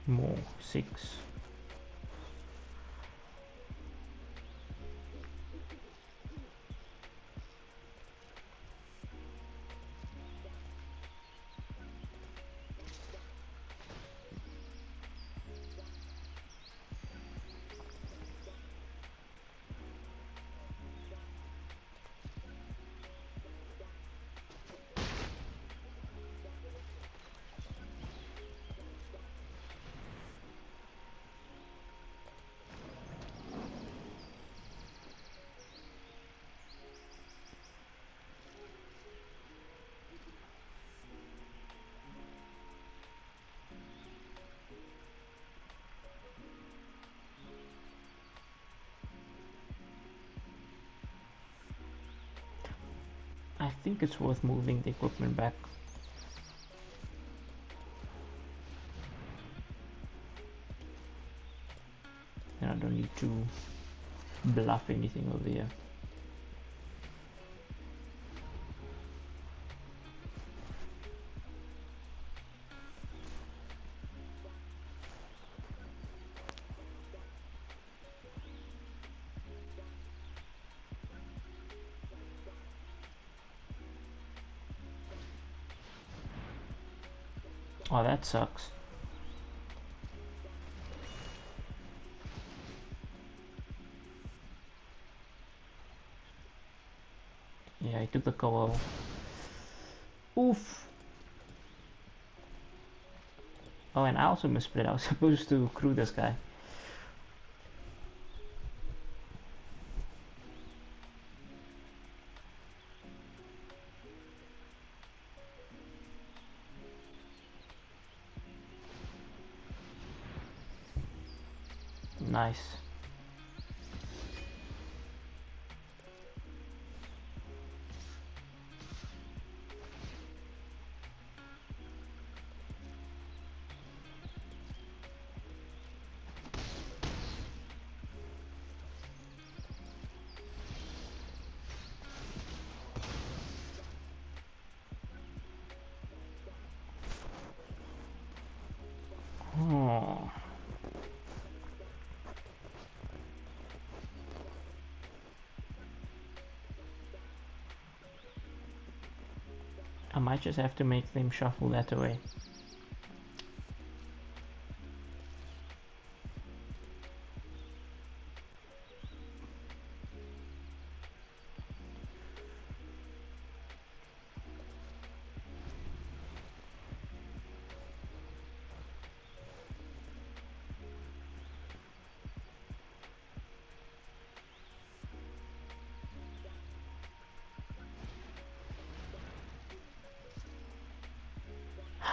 more. 6. I think it's worth moving the equipment back. And I don't need to bluff anything over here. Oh, that sucks. Yeah, I took the cover. Oof. Oh, and I also missplit. I was supposed to crew this guy. Nice. Oh. I might just have to make them shuffle that away.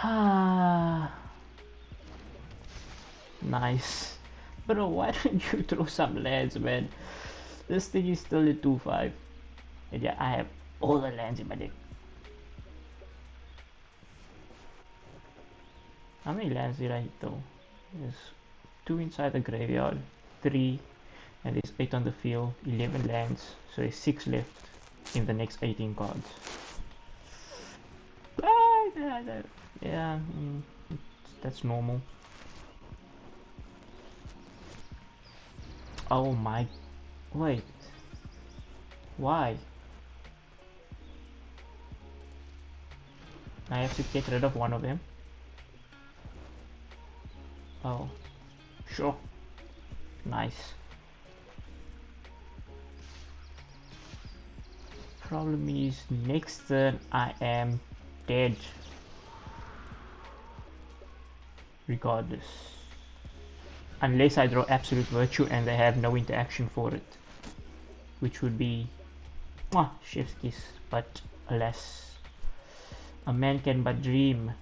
Ah, nice. Bro, why don't you throw some lands, man? This thing is still a 2-5. And yeah, I have all the lands in my deck. How many lands did I hit though? There's 2 inside the graveyard, 3, and there's 8 on the field, 11 lands. So there's 6 left in the next 18 cards. Yeah, that's normal. Oh my, wait, why? I have to get rid of one of them. Oh, sure. Nice. Problem is, next turn I am dead. Regardless. Unless I draw Absolute Virtue and they have no interaction for it. Which would be chef's kiss, but alas, a man can but dream.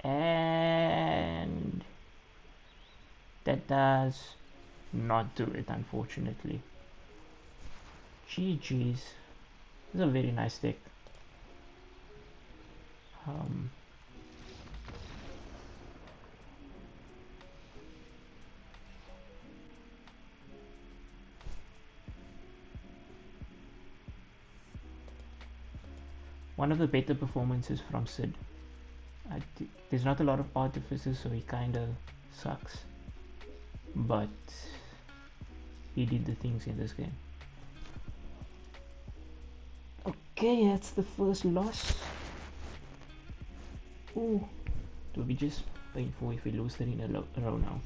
And that does not do it, unfortunately. GG's. This is a very nice deck. One of the better performances from Sid. There's not a lot of artificers, so he kinda sucks. But he did the things in this game. Okay, that's the first loss. Ooh, it will be just painful if we lose 3 in a row now.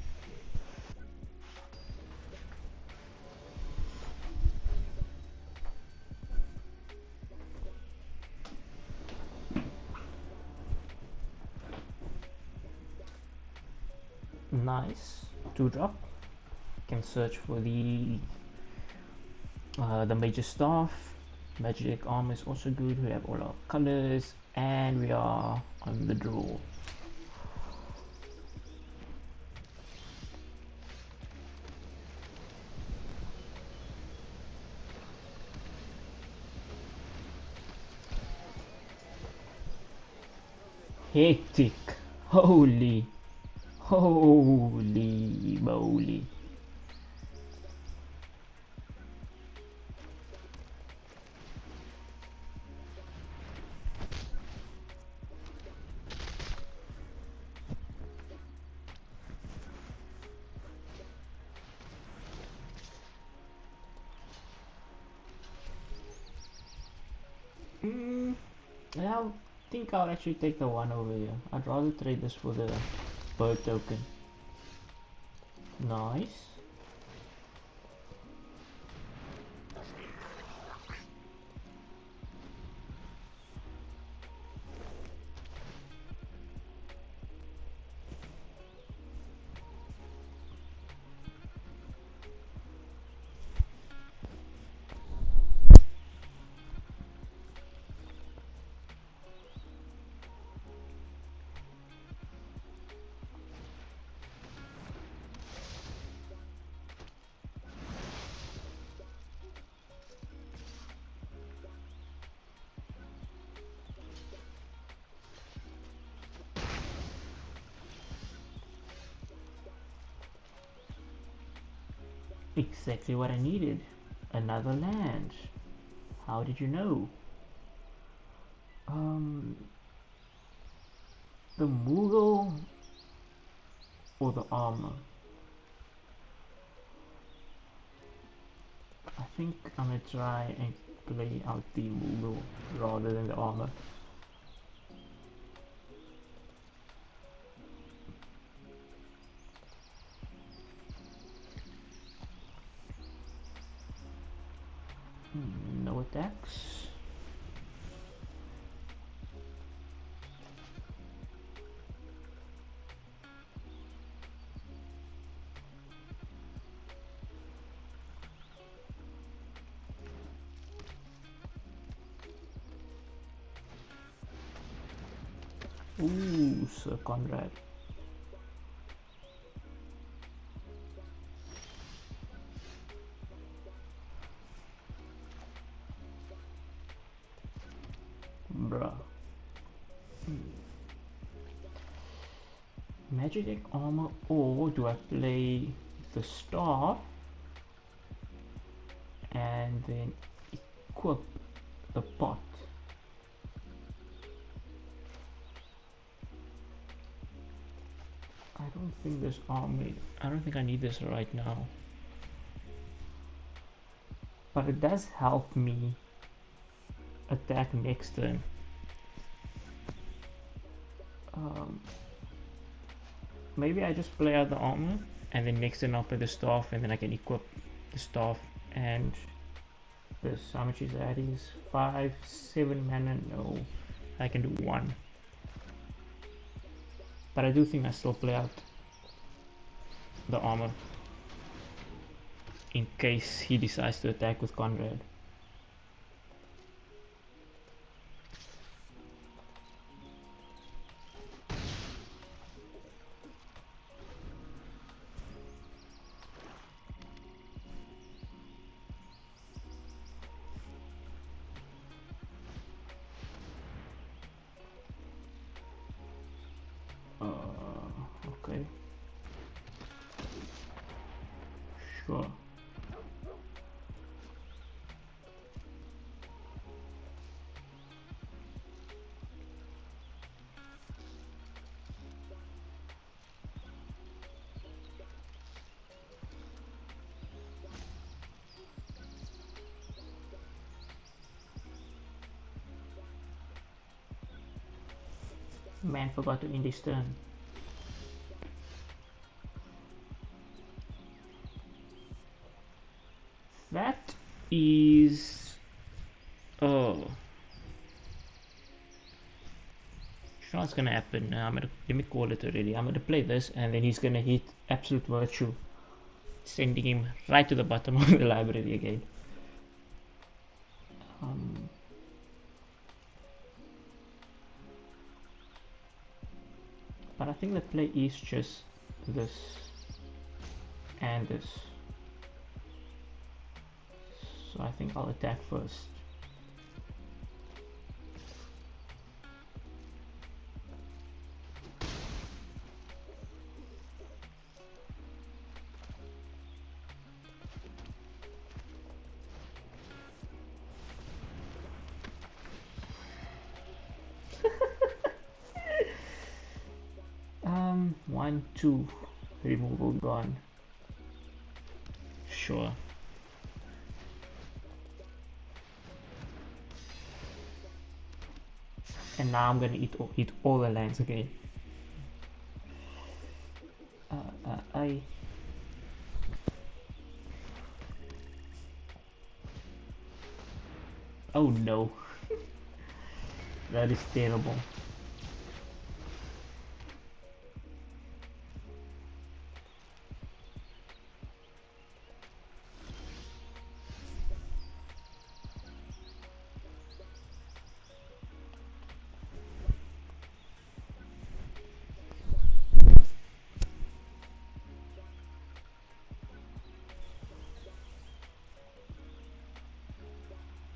Nice. 2-drop. Can search for the major staff. Magic armor is also good. We have all our colors, and we are on the draw. Hectic. Holy moly. I think I'll actually take the one over here. I'd rather trade this for the bird token. Nice. Exactly what I needed. Another land. How did you know? The Moogle or the armor? I think I'm gonna try and play out the Moogle rather than the armor. No attacks. Ooh, Sir Conrad. Bruh. Magic armor, or do I play the staff and then equip the pot? I don't think this armor, I don't think I need this right now. but it does help me attack next turn. Um, Maybe I just play out the armor, and then next turn I'll play the staff, and then I can equip the staff and this. How much is that? Is 5, 7 mana? No, I can do 1. But I do think I still play out the armor in case he decides to attack with Conrad. Okay. Sure. Man forgot to end his turn. That is... Oh. You know what's gonna happen? Let me call it already. I'm gonna play this and then he's gonna hit Absolute Virtue, sending him right to the bottom of the library again. But I think the play is just this and this. So I think I'll attack first. One, two, removal gone. Sure. And now I'm gonna hit all the lands again. Oh no. That is terrible.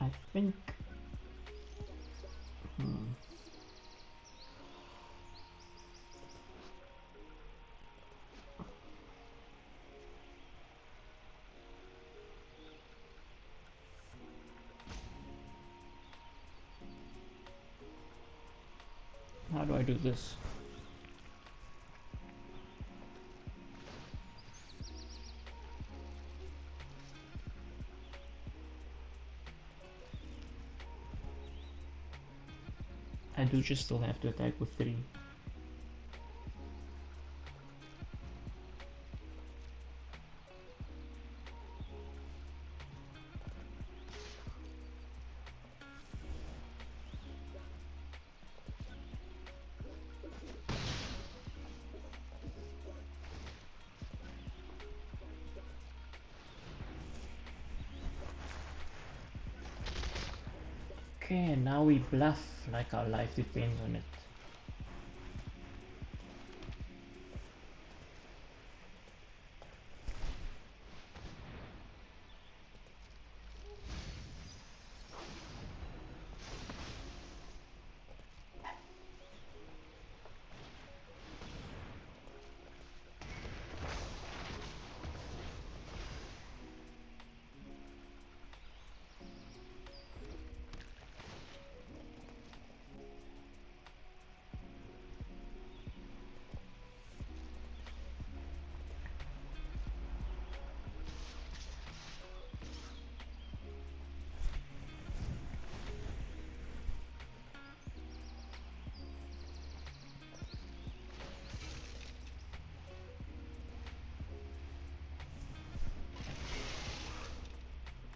I think how do I do this? I do just still have to attack with 3. Okay, and now we bluff like our life depends on it.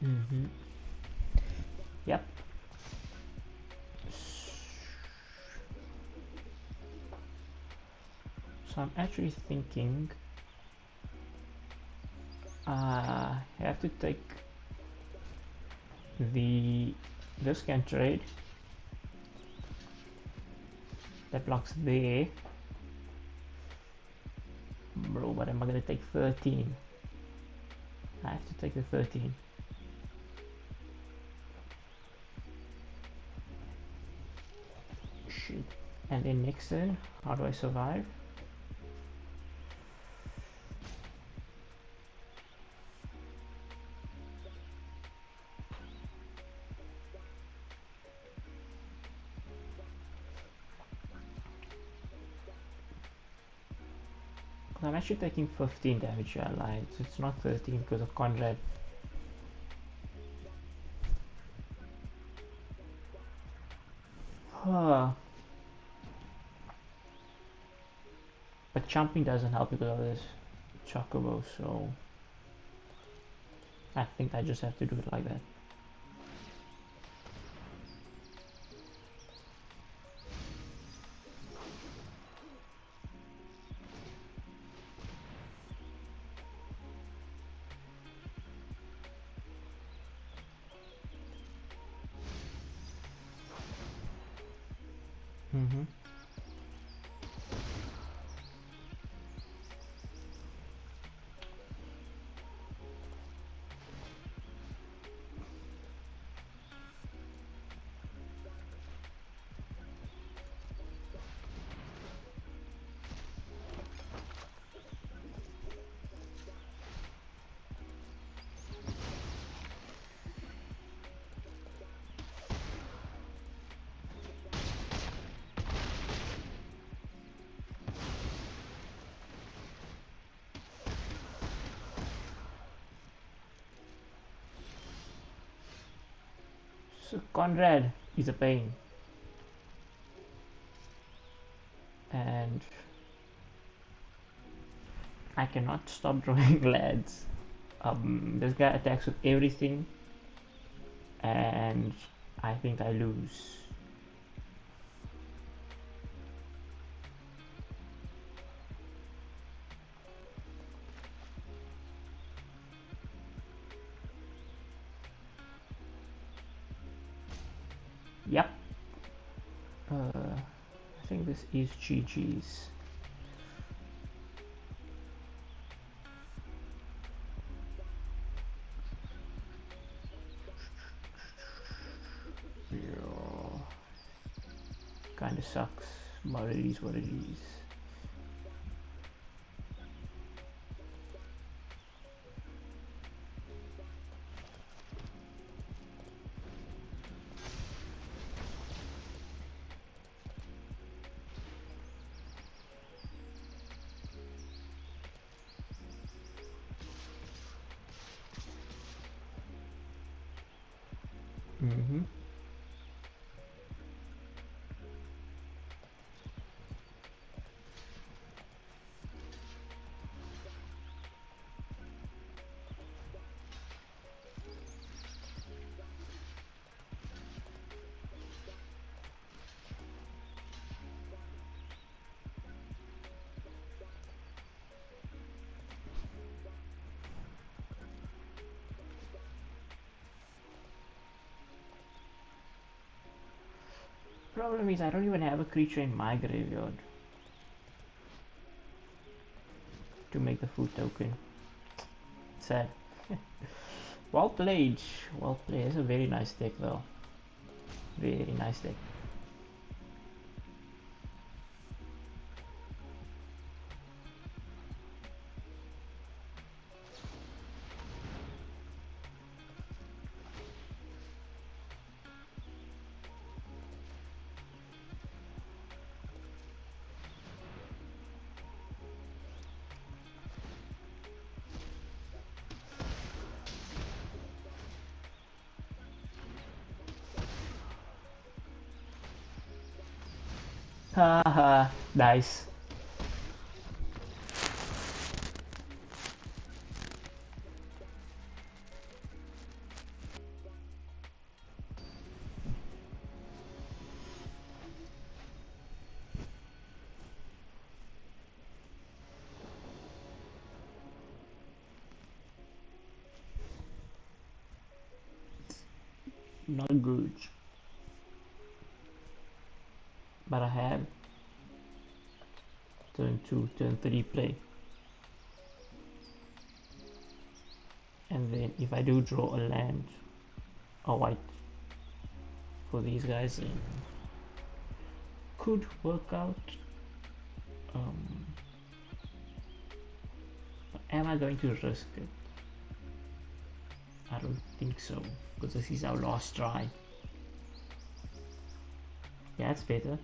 Mm-hmm. Yep. So I'm actually thinking I have to take this can trade that blocks there, bro. But am I gonna take 13? I have to take the 13. Shit. And then next turn, how do I survive? I'm actually taking 15 damage here, I lied. So it's not 13 because of Conrad. But jumping doesn't help because of this Chocobo, so I think I just have to do it like that. Mm-hmm. So Conrad is a pain, and I cannot stop drawing lads. This guy attacks with everything, and I think I lose. Yep. I think this is GG's. Kinda sucks, but it is what it is. Mm-hmm. Problem is I don't even have a creature in my graveyard to make the food token. Sad. Well played. Well played. It's a very nice deck though. Very nice deck. Haha, nice. not good. But I have turn 2, turn 3 play. And then if I do draw a land, a white, for these guys, then could work out. Am I going to risk it? I don't think so, because this is our last try. Yeah, it's better.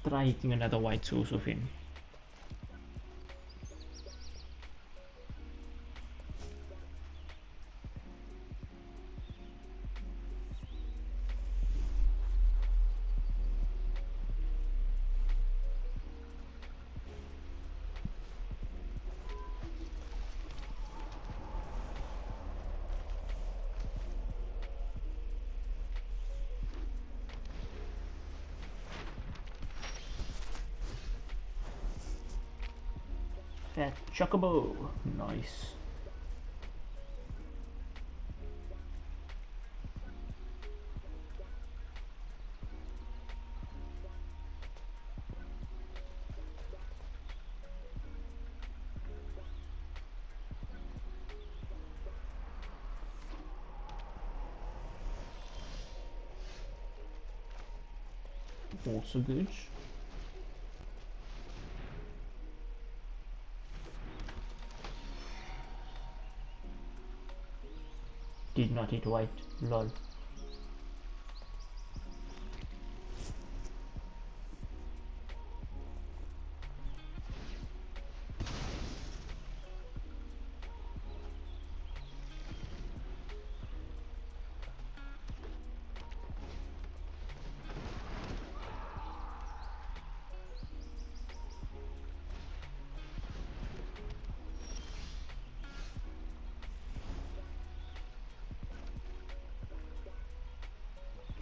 Try hitting another white source of him. Fat chocobo, nice. Also good. Did not hit white, lol.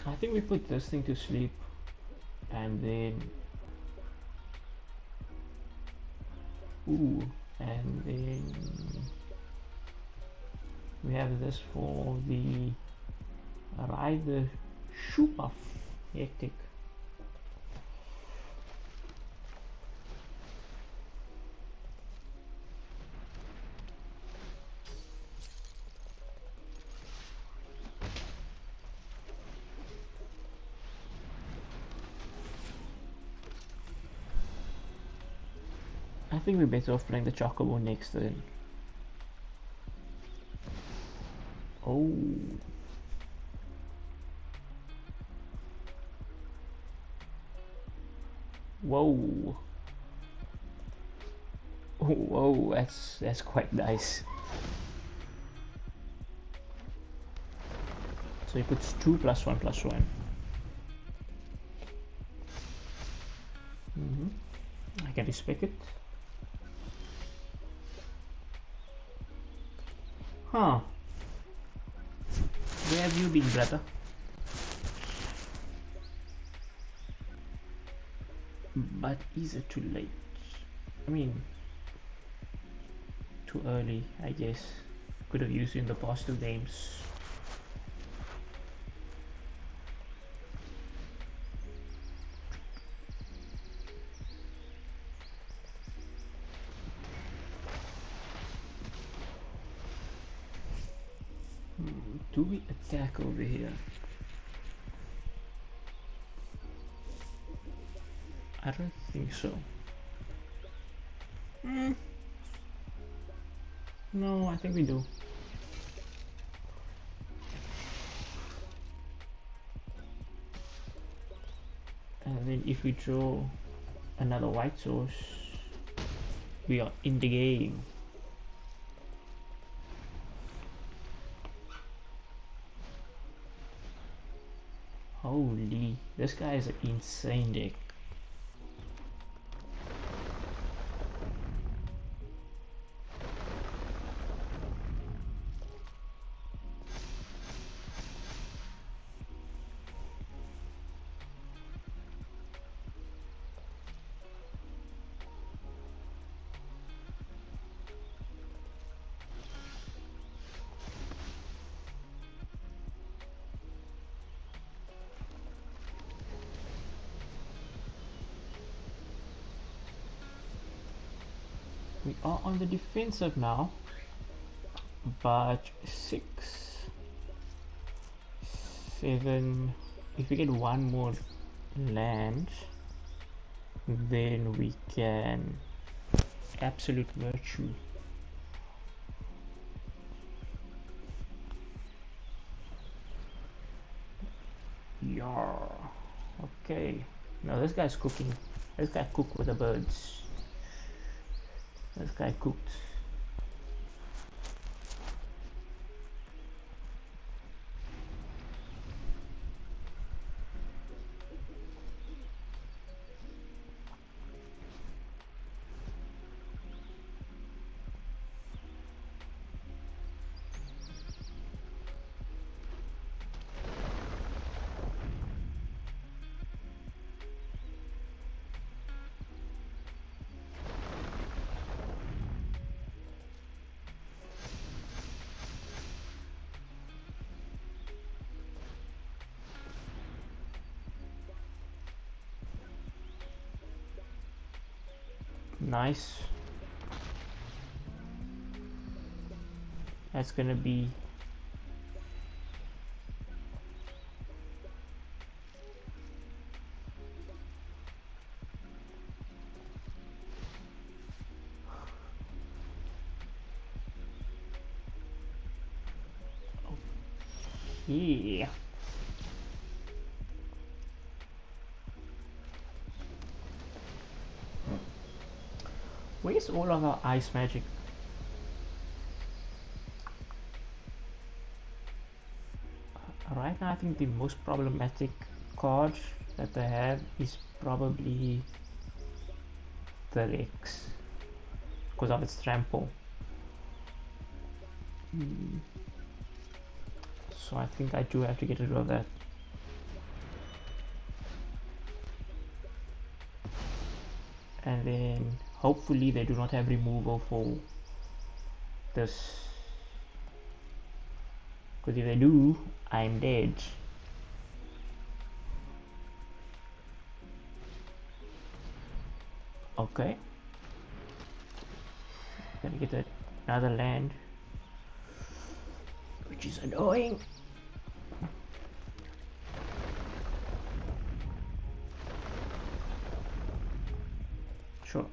I think we put this thing to sleep, and then and then we have this for the ride the shoe puff. Hectic. I think we're better off playing the chocobo next turn. Oh. Whoa. Whoa, that's quite nice. So he puts 2 +1/+1. I can respect it. Huh. Where have you been, brother? But is it too late? I mean, too early, I guess. Could have used it in the past 2 games. Do we attack over here? I don't think so. No, I think we do. And then if we draw another white source, we are in the game. Holy, this guy is an insane deck. We are on the defensive now, but 6, 7. If we get one more land, then we can absolute virtue. Yeah. Okay. No, this guy's cooking. This guy cooked with the birds. This guy cooked. Nice. That's gonna be yeah. Where's all of our ice magic? Right now I think the most problematic card that they have is probably the Rex because of its trample. So I think I do have to get rid of that. And then hopefully they do not have removal for this, because if they do, I'm dead. Okay, gonna get another land, which is annoying. Sure.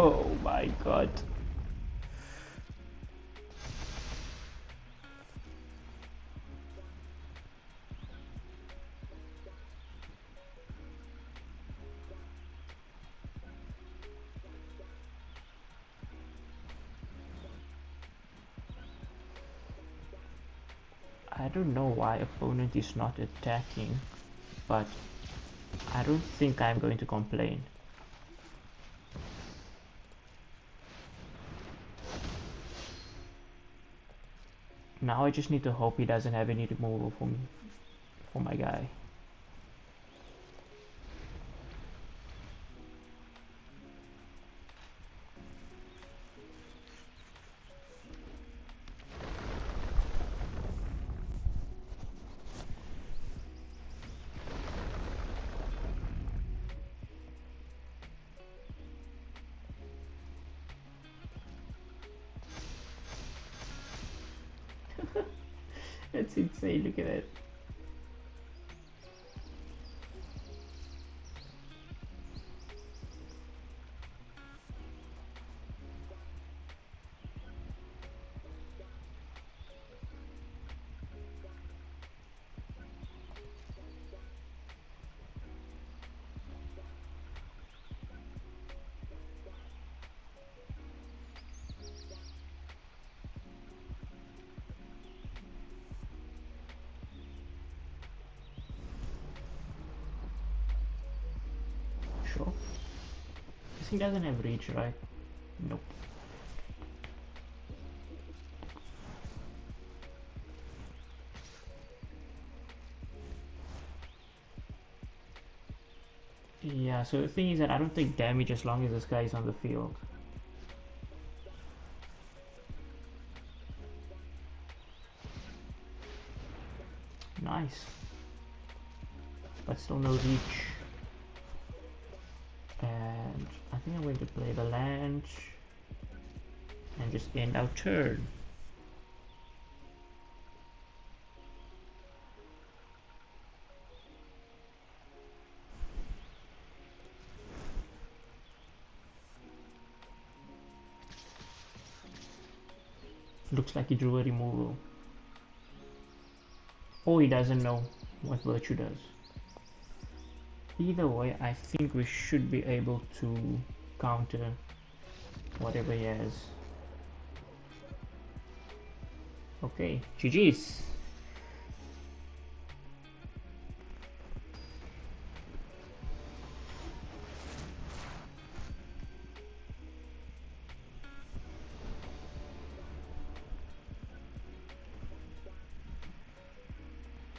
Oh my god. I don't know why opponent is not attacking, but I don't think I'm going to complain. Now I just need to hope he doesn't have any removal for me, for my guy. That's insane, look at that. Sure. This thing doesn't have reach, right? Nope. Yeah, so the thing is that I don't take damage as long as this guy is on the field. Nice. But still no reach. think I'm going to play the land and just end our turn. Looks like he drew a removal. Oh, he doesn't know what Virtue does. Either way, I think we should be able to counter whatever he has. Okay, GG's.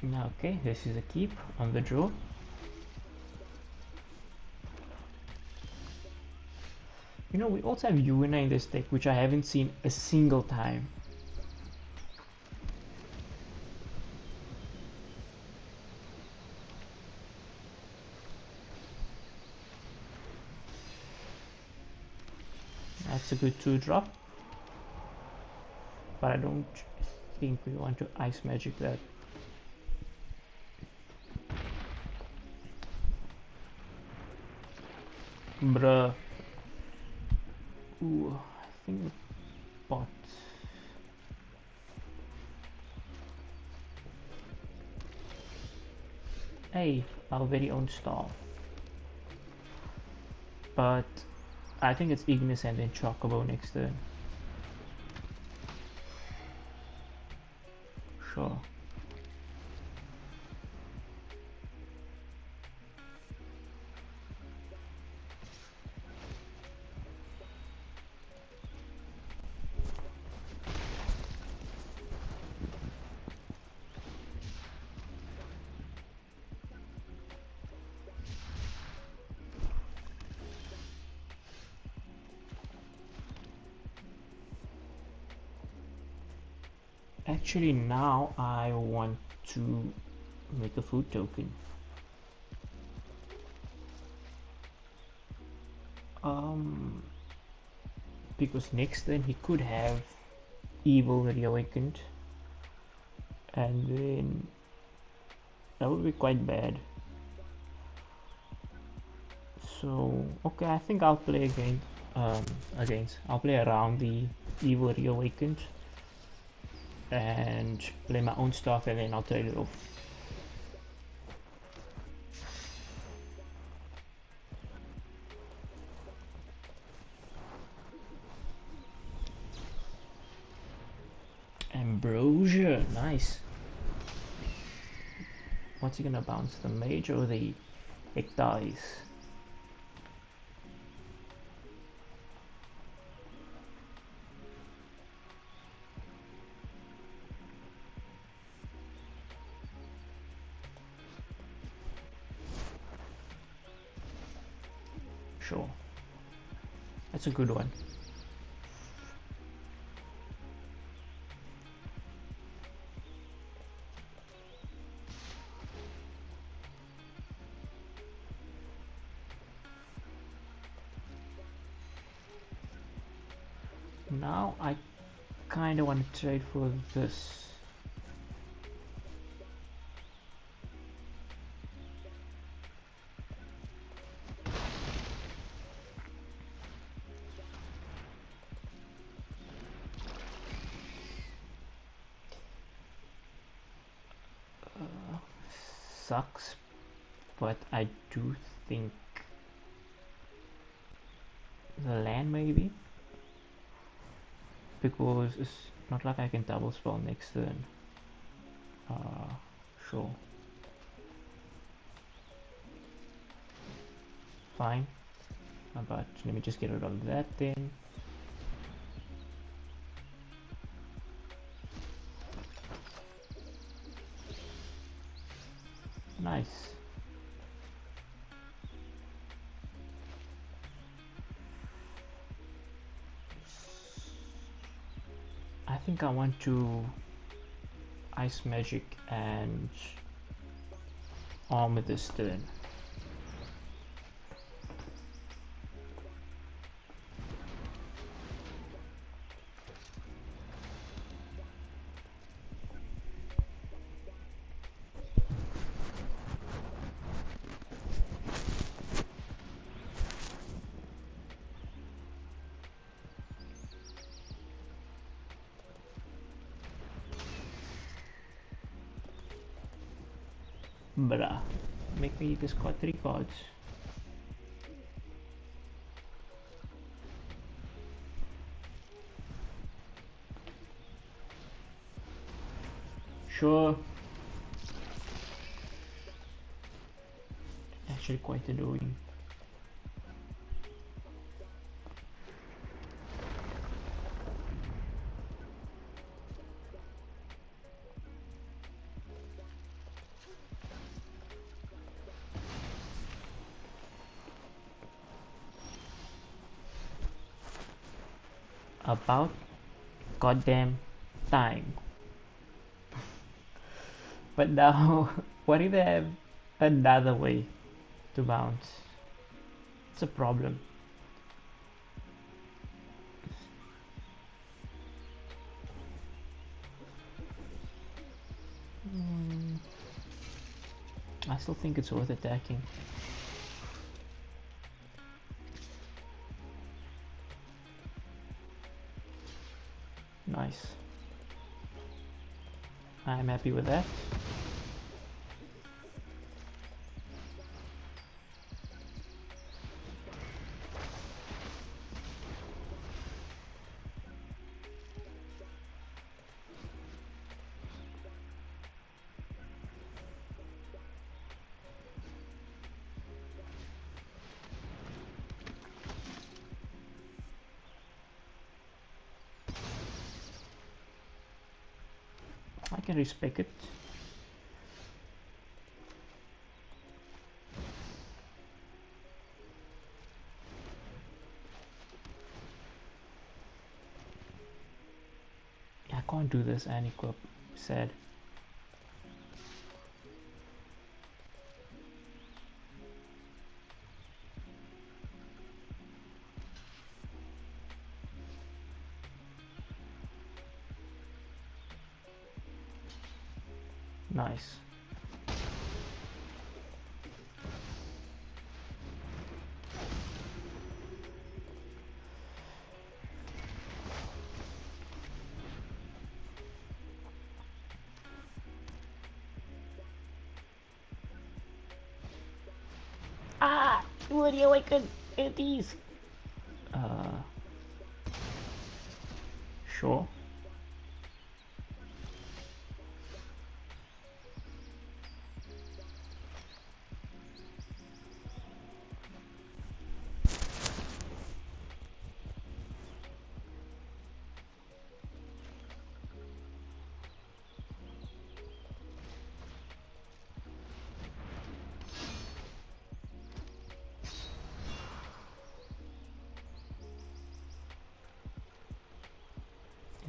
Now, okay, this is a keep on the draw. You know, we also have Yuna in this deck, which I haven't seen a single time. That's a good 2-drop. But I don't think we want to Ice Magic that. Bruh. Ooh, I think bot. Hey, our very own staff. But I think it's Ignis and then Chocobo next turn. Sure. Actually, now I want to make a food token. Because next then he could have Evil Reawakened, and then that would be quite bad. So okay, I think I'll play again. I'll play around the Evil Reawakened and play my own stuff, and then I'll trade it off. Ambrosia, nice. What's he gonna bounce? The mage or the Ecdies? Sure. That's a good one. Now I kind of want to trade for this. Sucks, but I do think the land maybe, because it's not like I can double spell next turn. Sure, fine, but let me just get rid of that then. Nice. I think I want to Ice Magic and Armor this turn. Bruh. Make me discard 3 cards. Sure. Actually quite annoying. About goddamn time. But now, what if they have another way to bounce? It's a problem. I still think it's worth attacking. Nice. I'm happy with that. I can respect it. I can't do this and equip. Sad. Nice. Ah! Would you awaken these? Sure.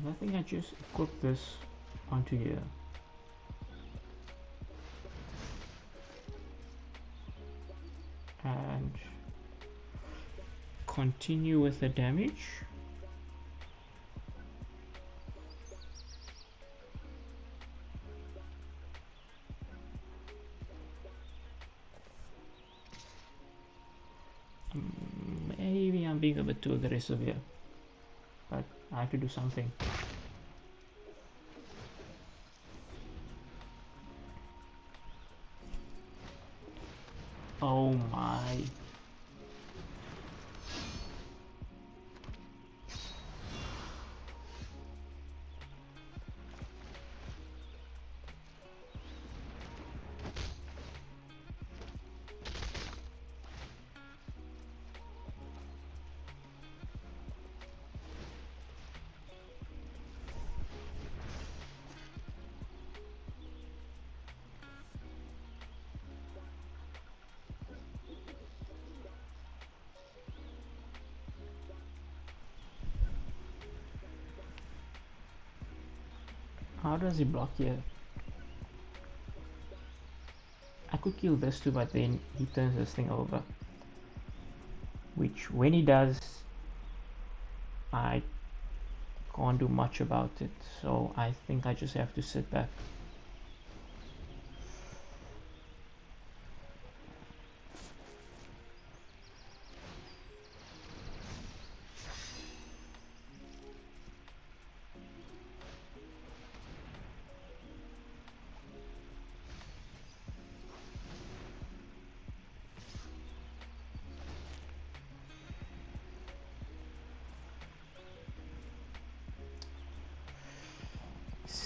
I think I just equip this onto here. And continue with the damage. Maybe I'm being a bit too aggressive here, but I have to do something. Oh my. How does he block here? I could kill this too, but then he turns this thing over. Which, when he does, I can't do much about it. So I think I just have to sit back.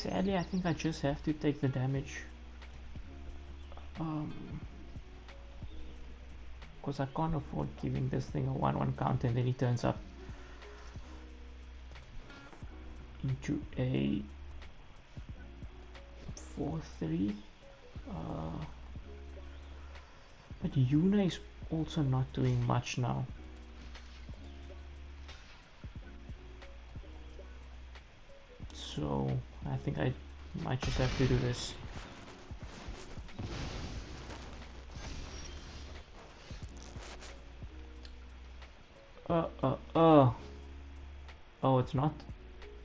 Sadly, I think I just have to take the damage. Because I can't afford giving this thing a 1-1 counter and then he turns up into a 4-3. But Yuna is also not doing much now. So I think I might just have to do this. Oh, it's not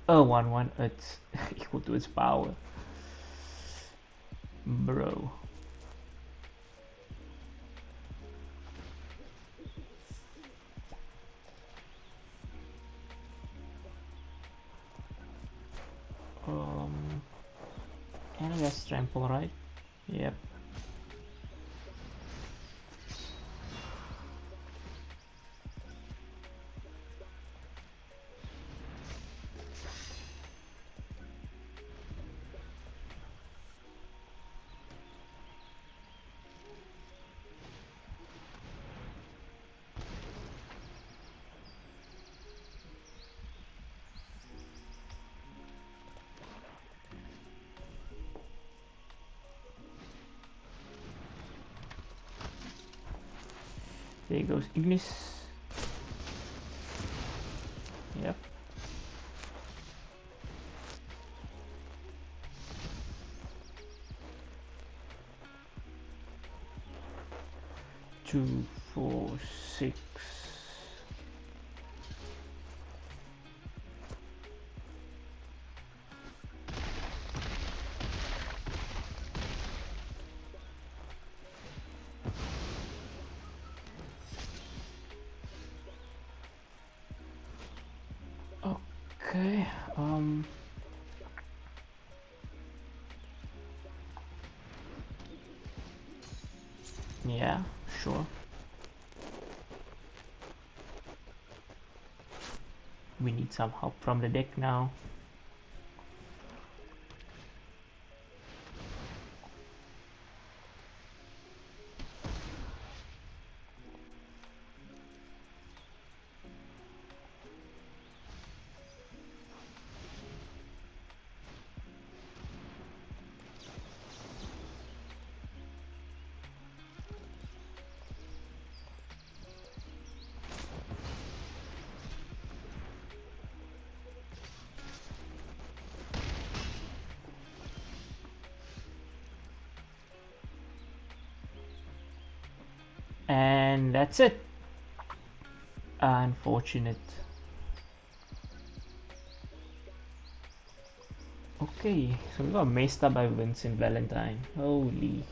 a 1-1, it's equal to its power. Bro. And I guess trample, right? Yep. There goes Ignis. Yep. Two, 4, 6. Okay, yeah, sure. We need some help from the deck now. And that's it. Unfortunate. Okay, so we got messed up by Vincent Valentine. Holy.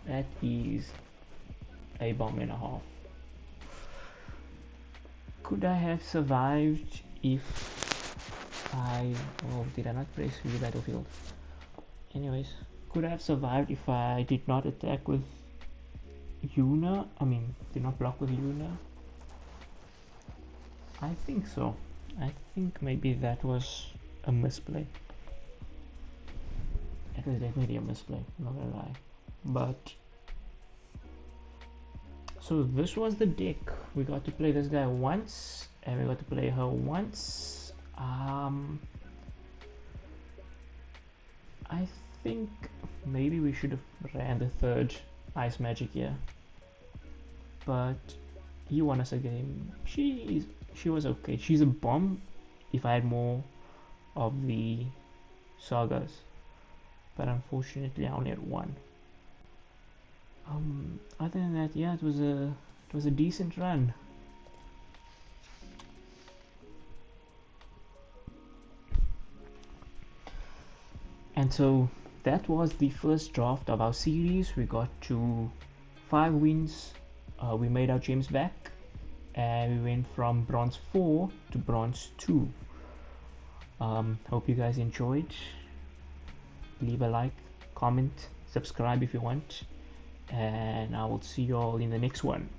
That is a bomb and a half. Could I have survived if I... Oh, did I not press view battlefield? Anyways, could I have survived if I did not attack with Yuna? I mean, did not block with Yuna? I think so. I think maybe that was a misplay. It was definitely a misplay, not gonna lie. But so this was the deck. We got to play this guy once, and we got to play her once. I think maybe we should have ran the third Ice Magic here, but he won us a game. She was okay. She's a bomb if I had more of the sagas, but unfortunately I only had one. Other than that, yeah, it was a decent run. And so that was the first draft of our series. We got to 5 wins. We made our gems back, and we went from bronze 4 to bronze 2. Hope you guys enjoyed. Leave a like, comment, subscribe if you want, and I will see you all in the next one.